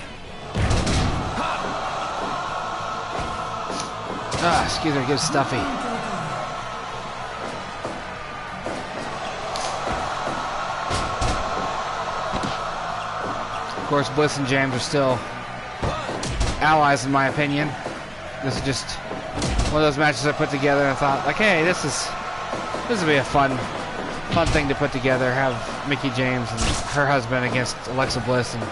Speaker 1: Ah, excuse me, get stuffy. Of course, Bliss and James are still allies, in my opinion. This is just one of those matches I put together and I thought, like, hey, this is This would be a fun thing to put together. Have Mickie James and her husband against Alexa Bliss and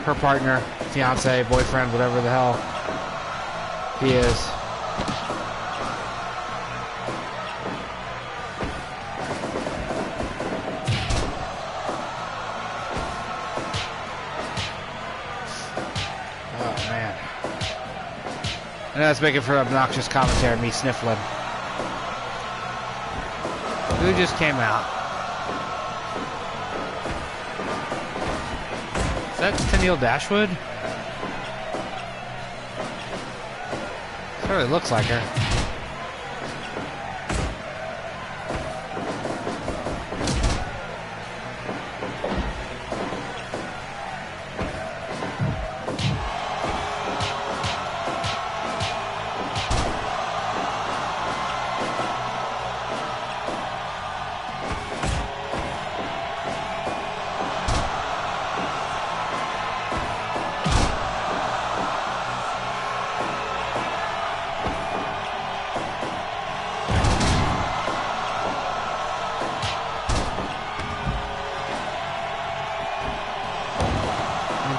Speaker 1: her partner, fiance, boyfriend, whatever the hell he is. Oh man. And that's making for obnoxious commentary, me sniffling. Who just came out? Is that Tenille Dashwood? Sort of looks like her.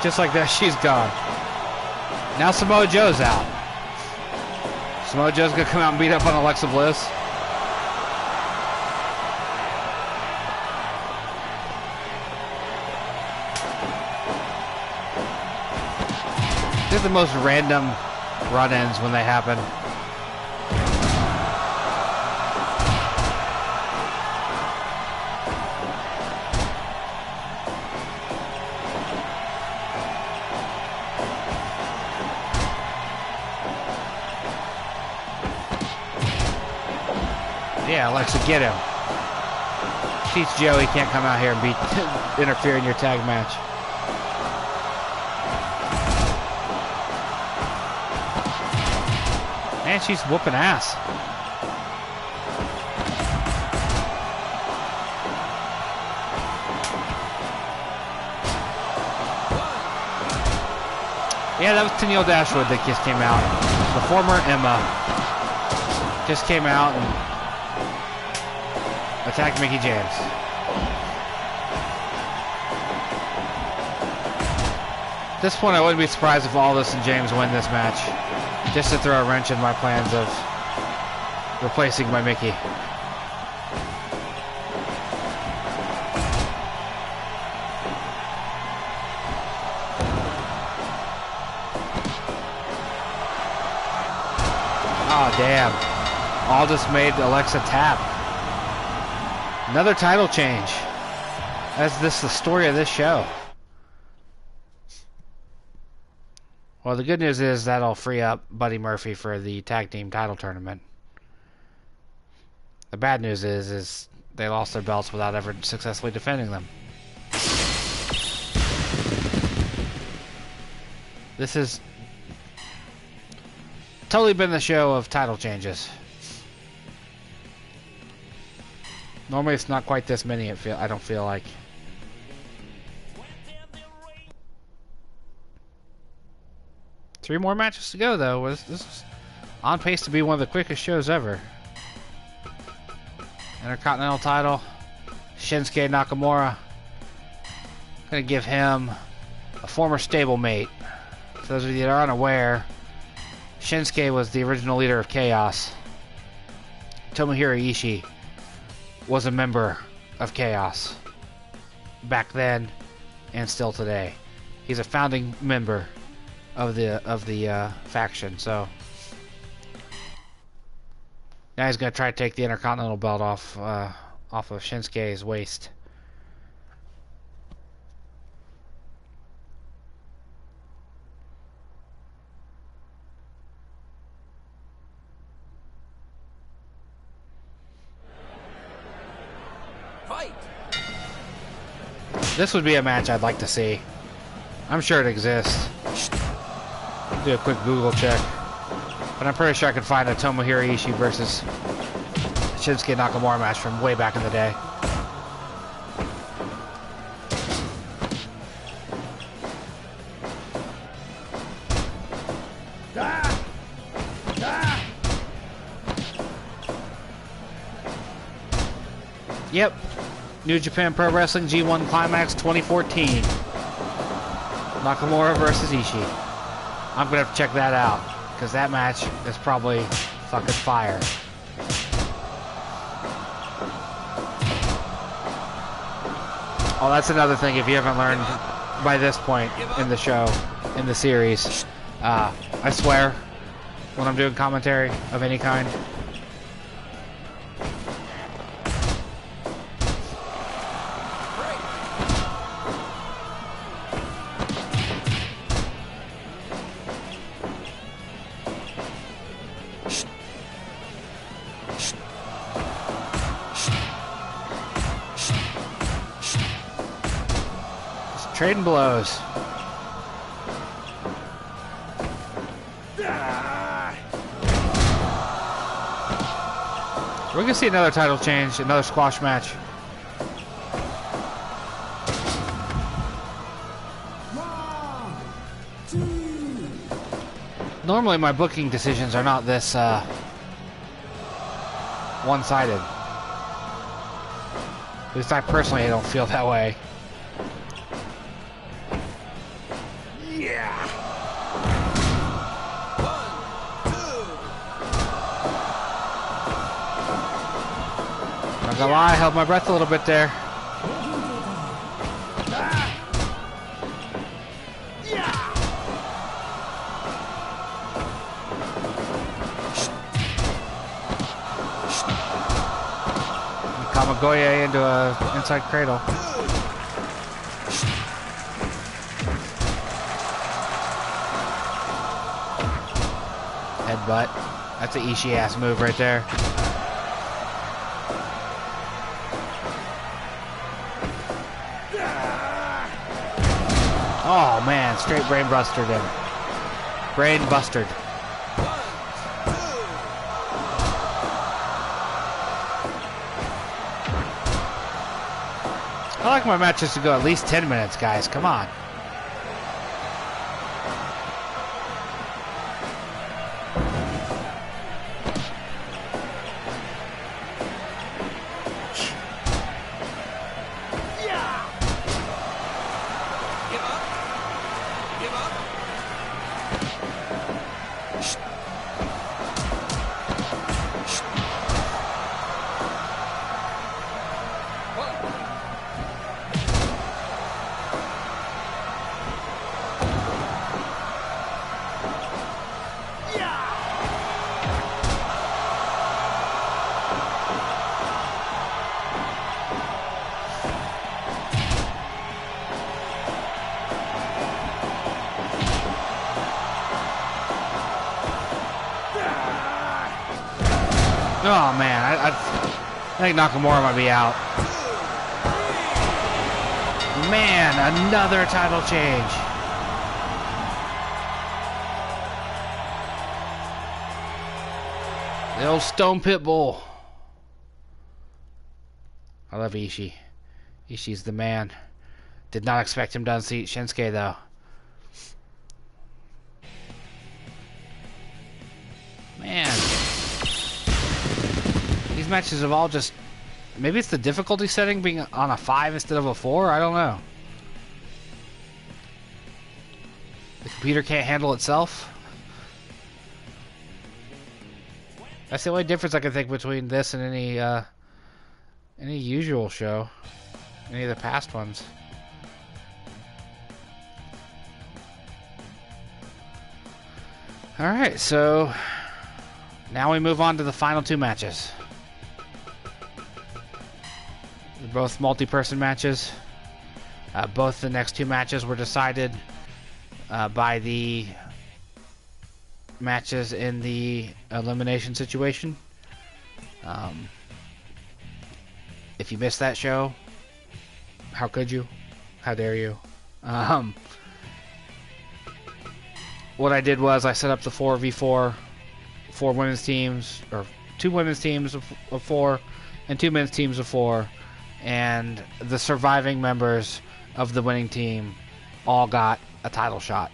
Speaker 1: Just like that, she's gone. Now Samoa Joe's out. Samoa Joe's gonna come out and beat up on Alexa Bliss. They're the most random run-ins when they happen. Yeah, Alexa, get him. Teach Joe he can't come out here and interfere in your tag match. Man, she's whooping ass. Yeah, that was Tenille Dashwood that just came out. The former Emma just came out and attacked Mickie James. At this point, I wouldn't be surprised if Aldis and James win this match, just to throw a wrench in my plans of replacing my Mickie. Oh, damn. Aldis made Alexa tap. Another title change. As this the story of this show. Well, the good news is that'll free up Buddy Murphy for the tag team title tournament. The bad news is they lost their belts without ever successfully defending them. This has totally been the show of title changes. Normally it's not quite this many. I don't feel like. Three more matches to go, though. This is on pace to be one of the quickest shows ever. Intercontinental title, Shinsuke Nakamura. Gonna give him a former stablemate. For those of you that are unaware, Shinsuke was the original leader of Chaos. Tomohiro Ishii was a member of Chaos back then and still today. He's a founding member of the faction. So now he's gonna try to take the Intercontinental belt off of Shinsuke's waist.
Speaker 2: Fight.
Speaker 1: This would be a match I'd like to see. I'm sure it exists. Do a quick Google check. But I'm pretty sure I could find a Tomohiro Ishii versus Shinsuke Nakamura match from way back in the day. Yep. New Japan Pro Wrestling G1 Climax 2014. Nakamura versus Ishii. I'm gonna have to check that out, because that match is probably fucking fire. Oh, that's another thing, if you haven't learned by this point in the show, in the series, I swear when I'm doing commentary of any kind. Trading blows. We're gonna see another title change, another squash match. Normally my booking decisions are not this one-sided. At least I personally don't feel that way. Not gonna lie, I held my breath a little bit there. Kamagoye into a inside cradle. Headbutt. That's an Ishii ass move right there. Oh man, straight brain buster then. Brain bustered. I like my matches to go at least 10 minutes, guys. Come on. Oh man, I think Nakamura might be out. Man, another title change. The old Stone Pitbull. I love Ishii. Ishii's the man. Did not expect him to unseat Shinsuke though. Man. These matches have all just... Maybe it's the difficulty setting being on a 5 instead of a 4? I don't know. The computer can't handle itself? That's the only difference I can think between this and any usual show. Any of the past ones. Alright, so... Now we move on to the final 2 matches. They're both multi-person matches. Both the next 2 matches were decided by the matches in the Elimination Situation. If you missed that show, how could you? How dare you? What I did was I set up the 4v4, 4 women's teams, or 2 women's teams of 4, and 2 men's teams of 4. And the surviving members of the winning team all got a title shot.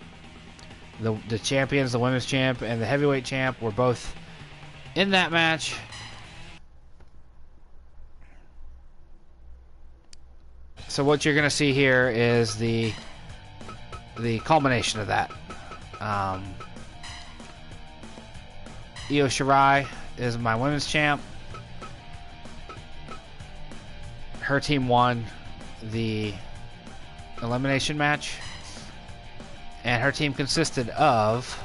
Speaker 1: The champions, the women's champ and the heavyweight champ, were both in that match. So what you're gonna see here is the culmination of that. Io Shirai is my women's champ. Her team won the elimination match, and her team consisted of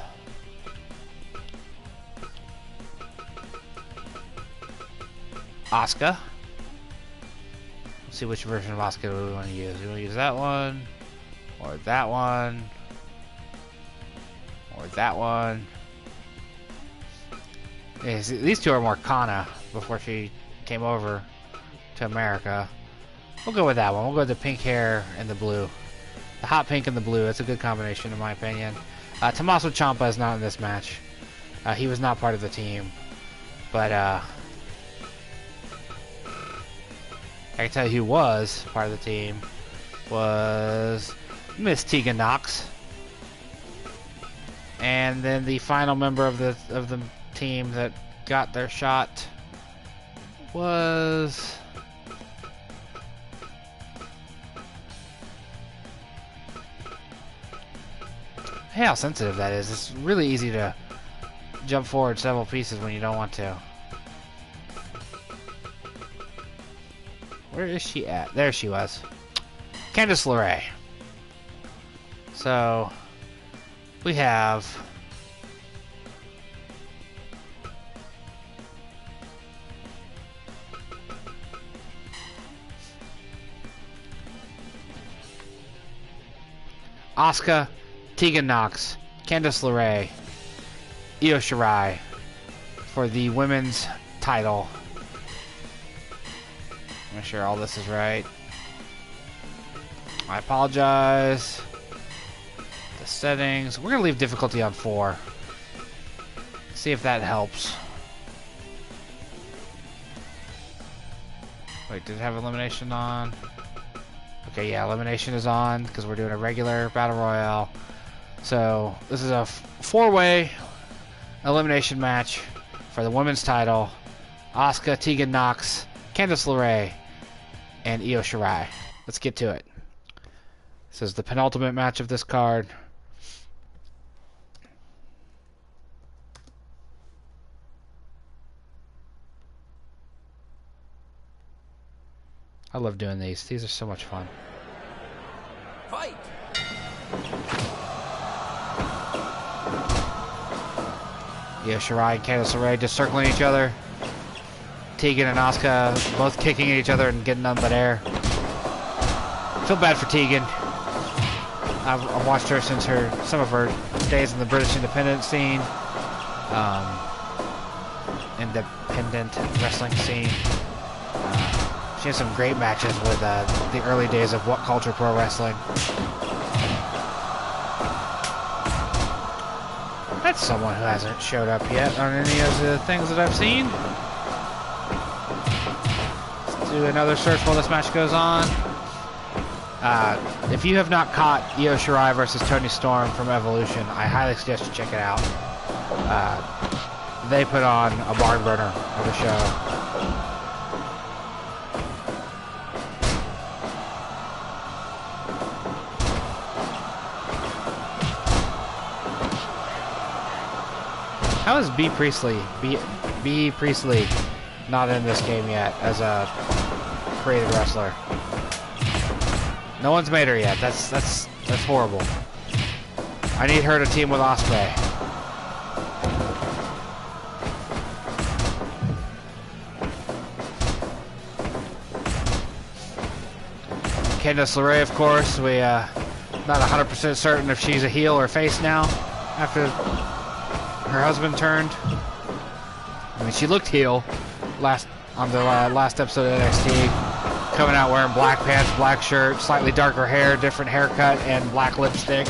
Speaker 1: Asuka. Let's see which version of Asuka do we want to use. We want to use that one, or that one, or that one. Yeah, see, these two are more Kana before she came over to America. We'll go with that one. We'll go with the pink hair and the blue. The hot pink and the blue. That's a good combination in my opinion. Tommaso Ciampa is not in this match. He was not part of the team. But I can tell you who was part of the team was Miss Tegan Nox. And then the final member of the team that got their shot was hey, how sensitive that is. It's really easy to jump forward several pieces when you don't want to. Where is she at? There she was. Candice LeRae. So we have Asuka, Tegan Nox, Candice LeRae, Io Shirai for the women's title. Make sure all this is right. I apologize. The settings. We're going to leave difficulty on 4. See if that helps. Wait, did it have elimination on? Okay, yeah, elimination is on because we're doing a regular battle royale. So this is a 4-way elimination match for the women's title. Asuka, Tegan Nox, Candice LeRae, and Io Shirai. Let's get to it. This is the penultimate match of this card. I love doing these. These are so much fun.
Speaker 2: Fight!
Speaker 1: Yeah, Shirai and Candice LeRae just circling each other. Tegan and Asuka both kicking at each other and getting none but air. Feel bad for Tegan. I've watched her since some of her days in the British independent scene. Independent wrestling scene. She has some great matches with the early days of What Culture Pro Wrestling. That's someone who hasn't showed up yet on any of the things that I've seen. Let's do another search while this match goes on. If you have not caught Io Shirai versus Toni Storm from Evolution, I highly suggest you check it out. They put on a barn burner of a show. How is B. Priestley not in this game yet as a creative wrestler? No one's made her yet. That's horrible. I need her to team with Ospreay. Candice LeRae, of course. We not 100% certain if she's a heel or face now after her husband turned. I mean, she looked heel on the last episode of NXT. Coming out wearing black pants, black shirt, slightly darker hair, different haircut, and black lipstick.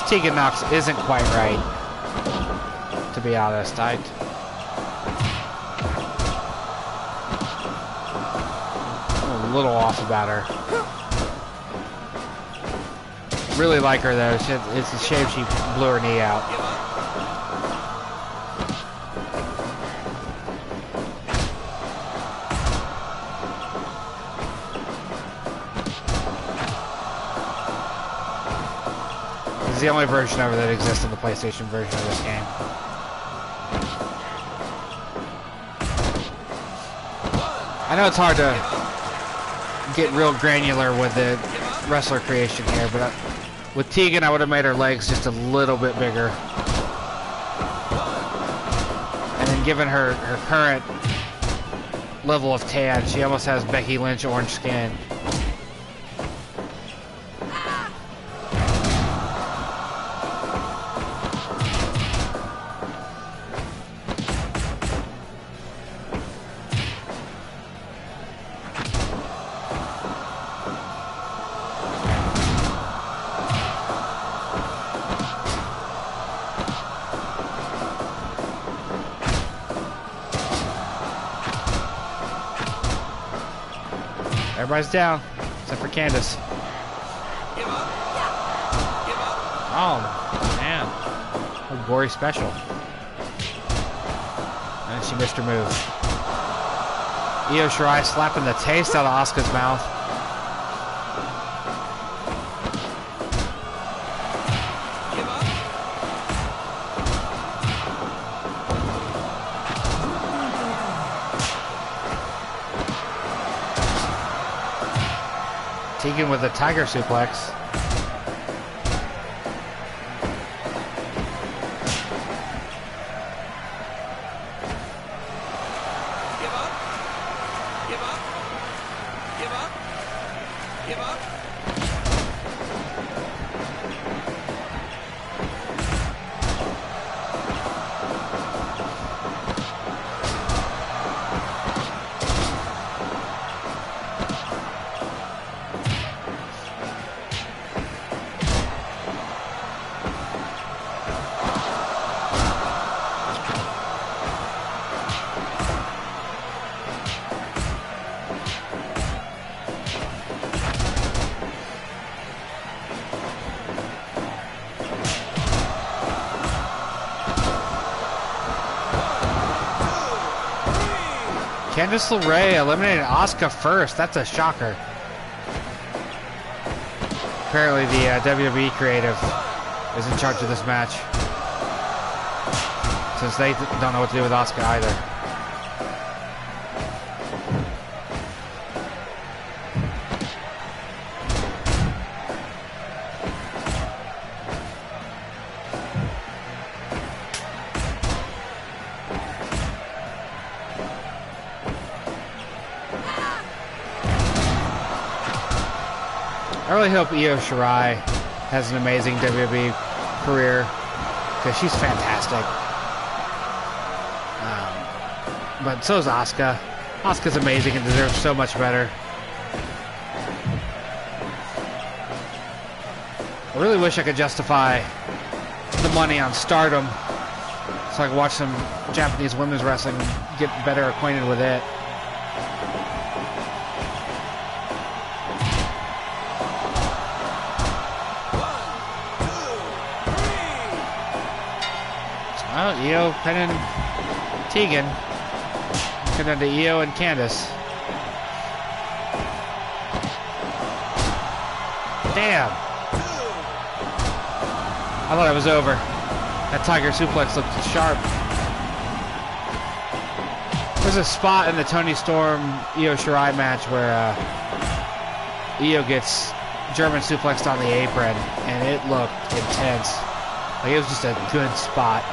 Speaker 1: Tegan Nox isn't quite right. be honest. I'm a little off about her. Really like her though. It's a shame she blew her knee out. This is the only version of her that exists in the PlayStation version of this game. I know it's hard to get real granular with the wrestler creation here, but with Tegan, I would have made her legs just a little bit bigger. And then given her current level of tan, she almost has Becky Lynch orange skin. Everybody's down, except for Candice. Oh, man. A gory special. And she missed her move. Io Shirai slapping the taste out of Asuka's mouth. Tegan with a tiger suplex.
Speaker 2: Give up. Give up. Give up. Give up.
Speaker 1: Candice LeRae eliminated Asuka first. That's a shocker. Apparently the WWE creative is in charge of this match, since they don't know what to do with Asuka either. I really hope Io Shirai has an amazing WWE career, because she's fantastic. But so is Asuka. Asuka's amazing and deserves so much better. I really wish I could justify the money on Stardom so I could watch some Japanese women's wrestling and get better acquainted with it. Oh, Io pinning Tegan. Pinning to Io and Candice. Damn. I thought it was over. That tiger suplex looked sharp. There's a spot in the Toni Storm Io Shirai match where Io gets German suplexed on the apron, and it looked intense. Like, it was just a good spot.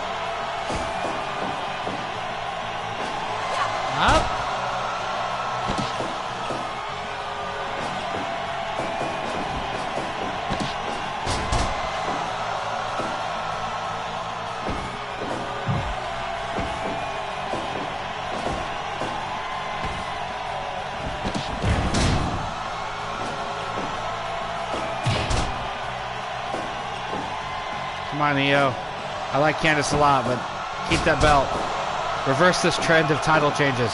Speaker 1: Up. Come on, Io. I like Candice a lot, but Keep that belt. Reverse this trend of title changes.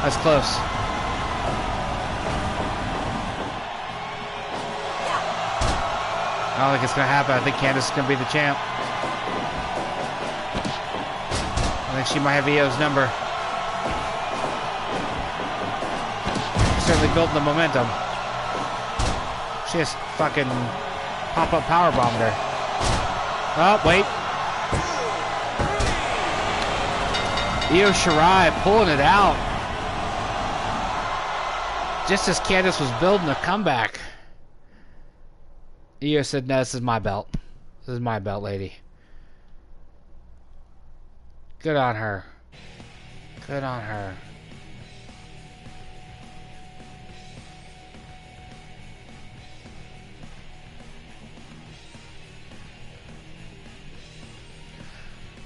Speaker 1: That's close. I don't think it's going to happen. I think Candice is going to be the champ. I think she might have Io's number. Certainly building the momentum. She just fucking pop-up powerbombed her. Oh, wait. Io Shirai pulling it out. Just as Candice was building a comeback. Io said, no, this is my belt. This is my belt, lady. Good on her. Good on her.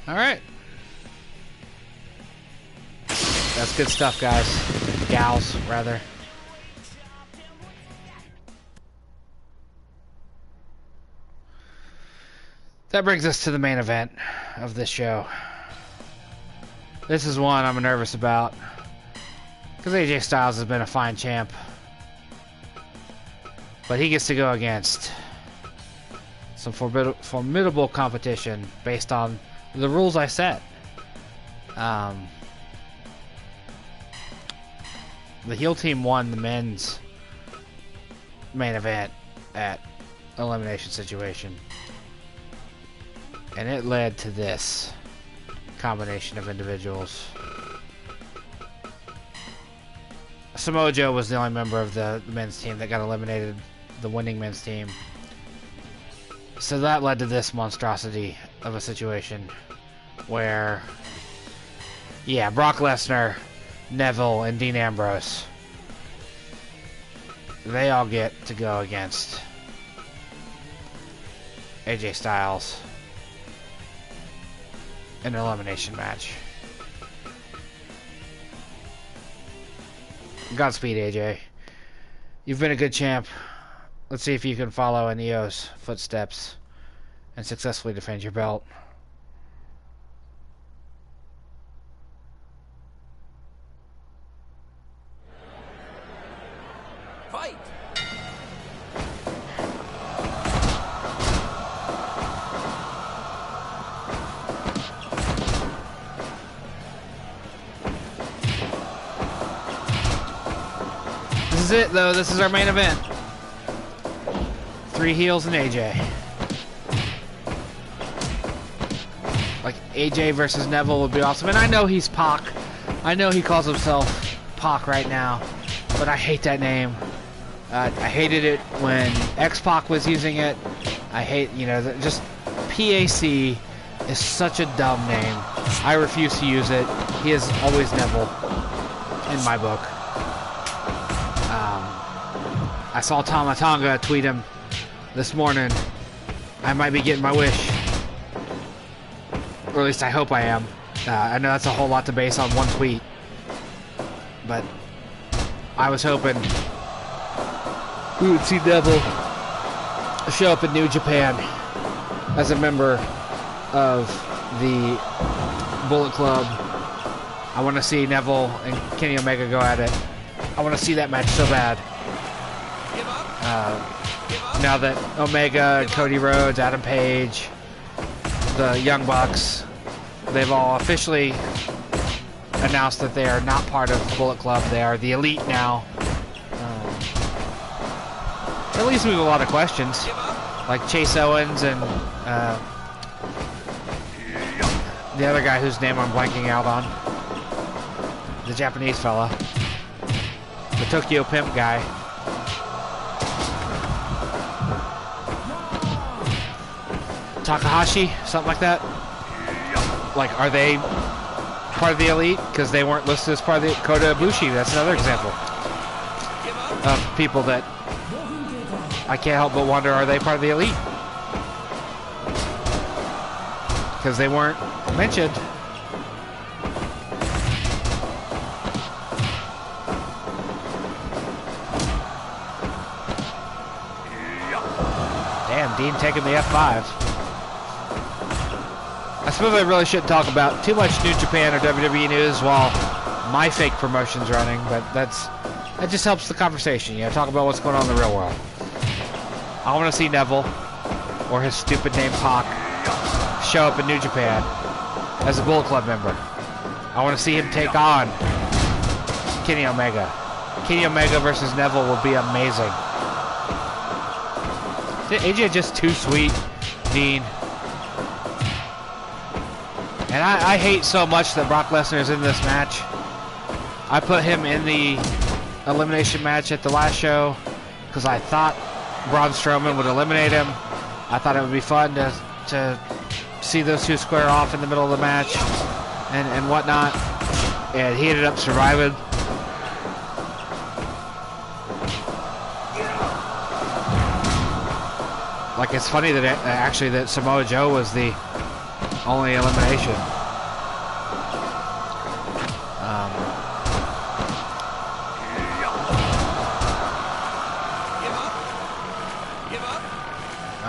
Speaker 1: All right. That's good stuff, guys. Gals, rather. That brings us to the main event of this show. This is one I'm nervous about, because AJ Styles has been a fine champ, but he gets to go against some formidable competition based on the rules I set. The heel team won the men's main event at Elimination Situation, and it led to this combination of individuals. Samoa Joe was the only member of the men's team that got eliminated, the winning men's team. So that led to this monstrosity of a situation where, yeah, Brock Lesnar, Neville, and Dean Ambrose, they all get to go against AJ Styles in an elimination match. Godspeed, AJ. You've been a good champ. Let's see if you can follow in Io's footsteps and successfully defend your belt.
Speaker 2: Fight!
Speaker 1: This is it, though. This is our main event. 3 heels and AJ. Like, AJ versus Neville would be awesome. And I know he's Pac. I know he calls himself Pac right now. But I hate that name. I hated it when X-Pac was using it. I hate, you know, just PAC is such a dumb name. I refuse to use it. He is always Neville in my book. I saw Tama Tonga tweet him this morning. I might be getting my wish. Or at least I hope I am. I know that's a whole lot to base on one tweet. But I was hoping we would see Neville show up in New Japan as a member of the Bullet Club. I want to see Neville and Kenny Omega go at it. I want to see that match so bad. Now that Omega, Cody Rhodes, Adam Page, the Young Bucks, they've all officially announced that they are not part of the Bullet Club. They are the Elite now. That leaves me with a lot of questions, like Chase Owens and the other guy whose name I'm blanking out on, the Japanese fella, the Tokyo Pimp guy. Takahashi, something like that. Like, are they part of the Elite? Because they weren't listed as part of the Kota Ibushi. That's another example of people that I can't help but wonder, are they part of the Elite? Because they weren't mentioned. Dean taking the F5. I suppose I really shouldn't talk about too much New Japan or WWE news while my fake promotion's running, but that just helps the conversation. You know, talk about what's going on in the real world. I want to see Neville or his stupid name Pac show up in New Japan as a Bullet Club member. I want to see him take on Kenny Omega. Kenny Omega versus Neville will be amazing. AJ just too sweet, Dean. And I hate so much that Brock Lesnar is in this match. I put him in the elimination match at the last show because I thought Braun Strowman would eliminate him. I thought it would be fun to see those two square off in the middle of the match and whatnot. And he ended up surviving. Like, it's funny that actually that Samoa Joe was the only elimination.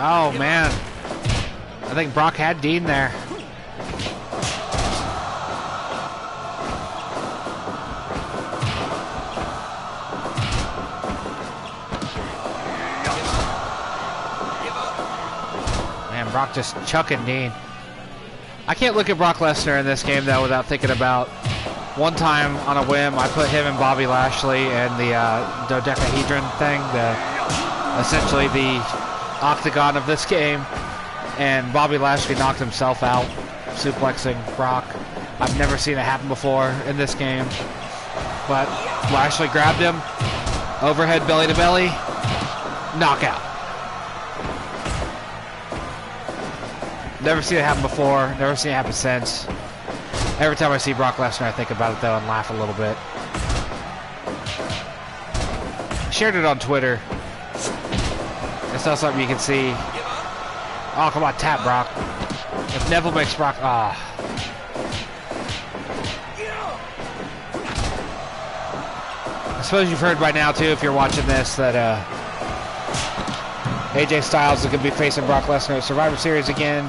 Speaker 1: Oh man, I think Brock had Dean there. Man, Brock just chucking Dean. I can't look at Brock Lesnar in this game though without thinking about one time on a whim I put him and Bobby Lashley and the dodecahedron thing, essentially the octagon of this game, and Bobby Lashley knocked himself out, suplexing Brock. I've never seen it happen before in this game, but Lashley grabbed him, overhead belly to belly, knockout. Never seen it happen before, never seen it happen since. Every time I see Brock Lesnar I think about it though and laugh a little bit. Shared it on Twitter. It's not something you can see. Oh, come on, tap Brock. If Neville makes Brock, I suppose you've heard by now too, if you're watching this, that AJ Styles is going to be facing Brock Lesnar at Survivor Series again,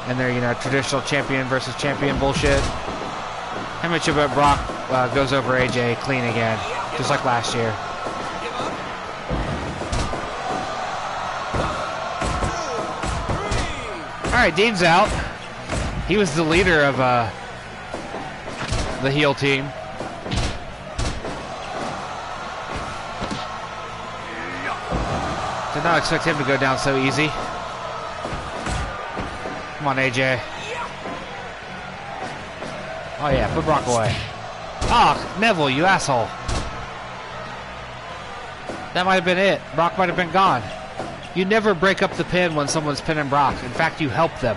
Speaker 1: and they're traditional champion versus champion bullshit. How much of it Brock goes over AJ clean again, just like last year. Alright, Dean's out. He was the leader of the heel team. Did not expect him to go down so easy. Come on, AJ. Oh yeah, put Brock away. Oh, Neville, you asshole. That might have been it. Brock might have been gone. You never break up the pin when someone's pinning Brock. In fact, you help them.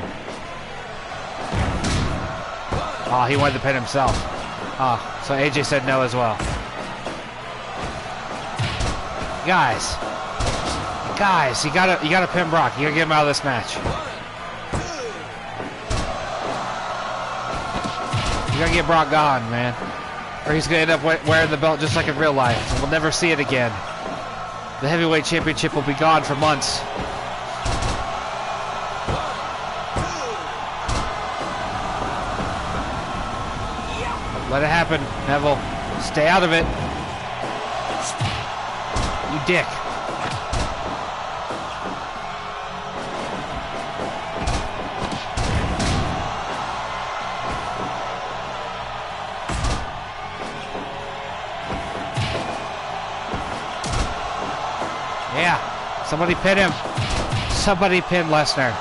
Speaker 1: Oh, he wanted to pin himself. Oh, so AJ said no as well. Guys, you gotta pin Brock. You gotta get him out of this match. You gotta get Brock gone, man, or he's gonna end up wearing the belt just like in real life. We'll never see it again. The heavyweight championship will be gone for months. Let it happen, Neville. Stay out of it. You dick. Yeah, somebody pin him. Somebody pin Lesnar.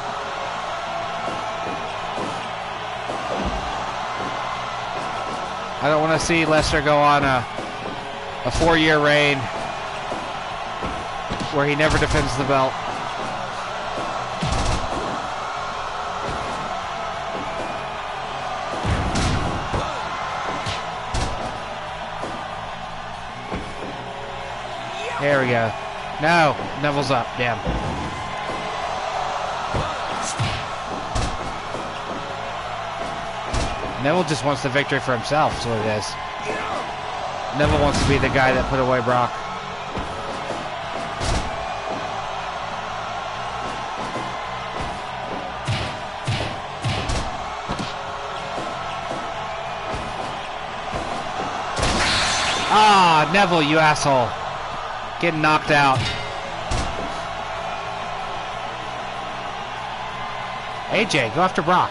Speaker 1: I don't want to see Lesnar go on a 4-year reign where he never defends the belt. There we go. No, Neville's up. Damn. Neville just wants the victory for himself, is what it is. Neville wants to be the guy that put away Brock. Ah, Neville, you asshole. Getting knocked out. AJ, go after Brock.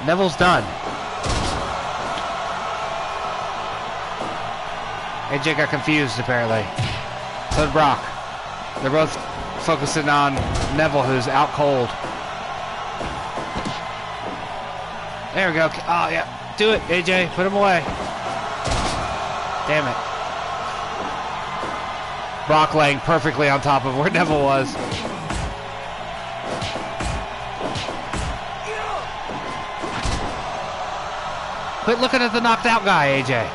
Speaker 1: Neville's done. AJ got confused, apparently. So did Brock. They're both focusing on Neville, who's out cold. There we go. Oh, yeah. Do it, AJ. Put him away. Damn it. Brock laying perfectly on top of where Neville was. Quit looking at the knocked out guy, AJ.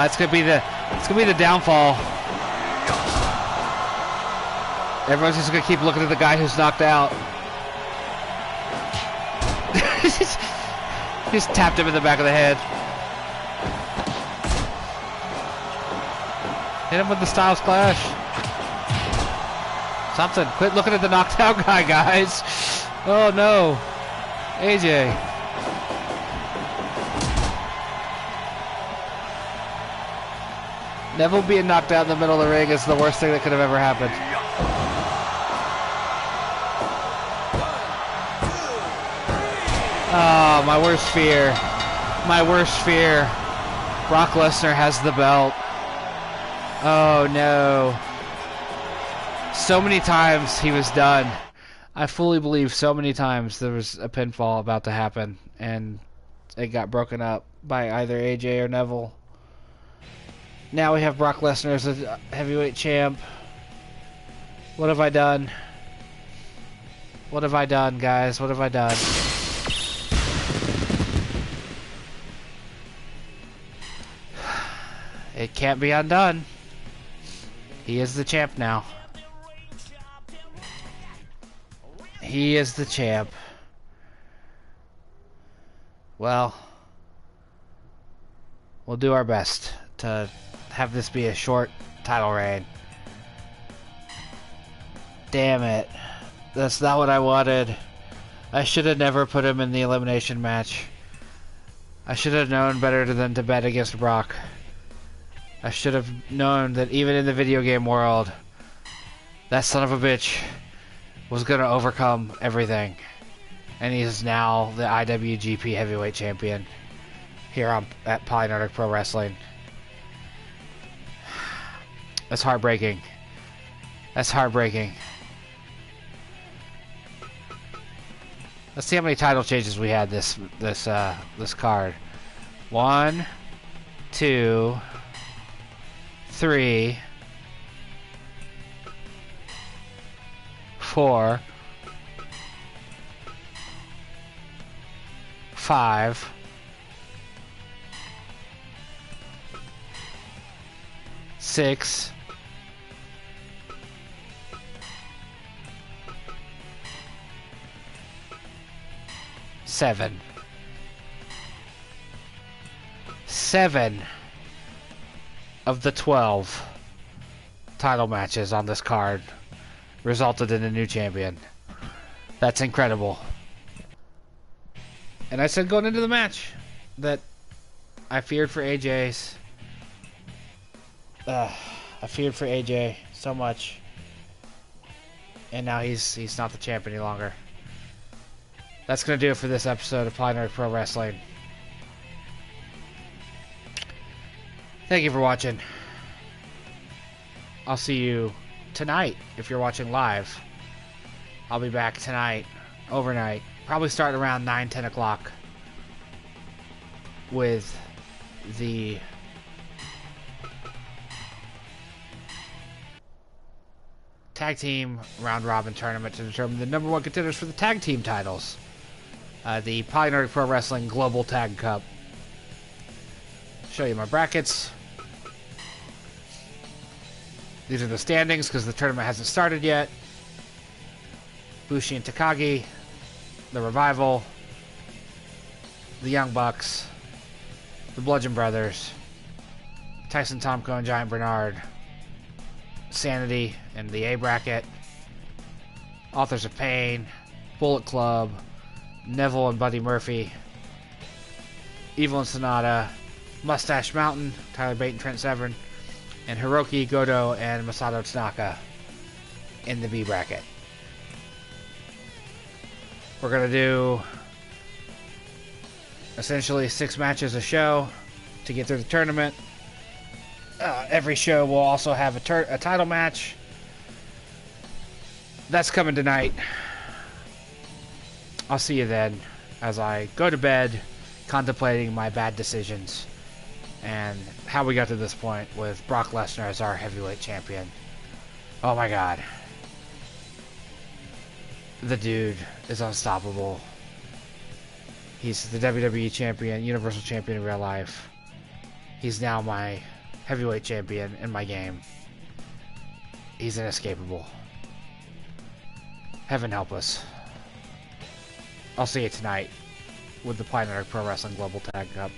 Speaker 1: It's gonna be the downfall. Everyone's just gonna keep looking at the guy who's knocked out. Just tapped him in the back of the head. Hit him with the Styles Clash. Something. Quit looking at the knocked out guy, guys. Oh no. AJ. Neville being knocked out in the middle of the ring is the worst thing that could have ever happened. Oh, my worst fear. My worst fear. Brock Lesnar has the belt. Oh, no. So many times he was done. I fully believe so many times there was a pinfall about to happen, and it got broken up by either AJ or Neville. Now we have Brock Lesnar as a heavyweight champ. What have I done? What have I done, guys? What have I done? It can't be undone. He is the champ now. He is the champ. Well, we'll do our best to have this be a short title reign. Damn it. That's not what I wanted. I should have never put him in the elimination match. I should have known better than to bet against Brock. I should have known that even in the video game world, that son of a bitch was going to overcome everything. And he is now the IWGP Heavyweight Champion here at PolyNerdic Pro Wrestling. That's heartbreaking. That's heartbreaking. Let's see how many title changes we had this card. 1, 2, 3, 4, 5, 6, 7. 7 of the 12 title matches on this card resulted in a new champion. That's incredible. And I said going into the match that I feared for AJ's. I feared for AJ so much. And now he's not the champ any longer. That's going to do it for this episode of PolyNerdic Pro Wrestling. Thank you for watching. I'll see you tonight if you're watching live. I'll be back tonight, overnight. Probably start around 9, 10 o'clock with the tag team round robin tournament to determine the number 1 contenders for the tag team titles. The PolyNerdic Pro Wrestling Global Tag Cup. Show you my brackets. These are the standings because the tournament hasn't started yet. Bushi and Takagi, the Revival, the Young Bucks, the Bludgeon Brothers, Tyson Tomko and Giant Bernard. Sanity in the A bracket. Authors of Pain. Bullet Club. Neville and Buddy Murphy. Evil and Sonata. Mustache Mountain. Tyler Bate and Trent Severin. And Hirooki, Goto, and Masato Tanaka in the B bracket. We're going to do essentially 6 matches a show to get through the tournament. Every show will also have a title match. That's coming tonight. I'll see you then as I go to bed contemplating my bad decisions and how we got to this point with Brock Lesnar as our heavyweight champion. Oh my god. The dude is unstoppable. He's the WWE champion, Universal champion in real life. He's now my heavyweight champion in my game. He's inescapable. Heaven help us. I'll see you tonight with the PolyNerdic Pro Wrestling Global Tag Cup.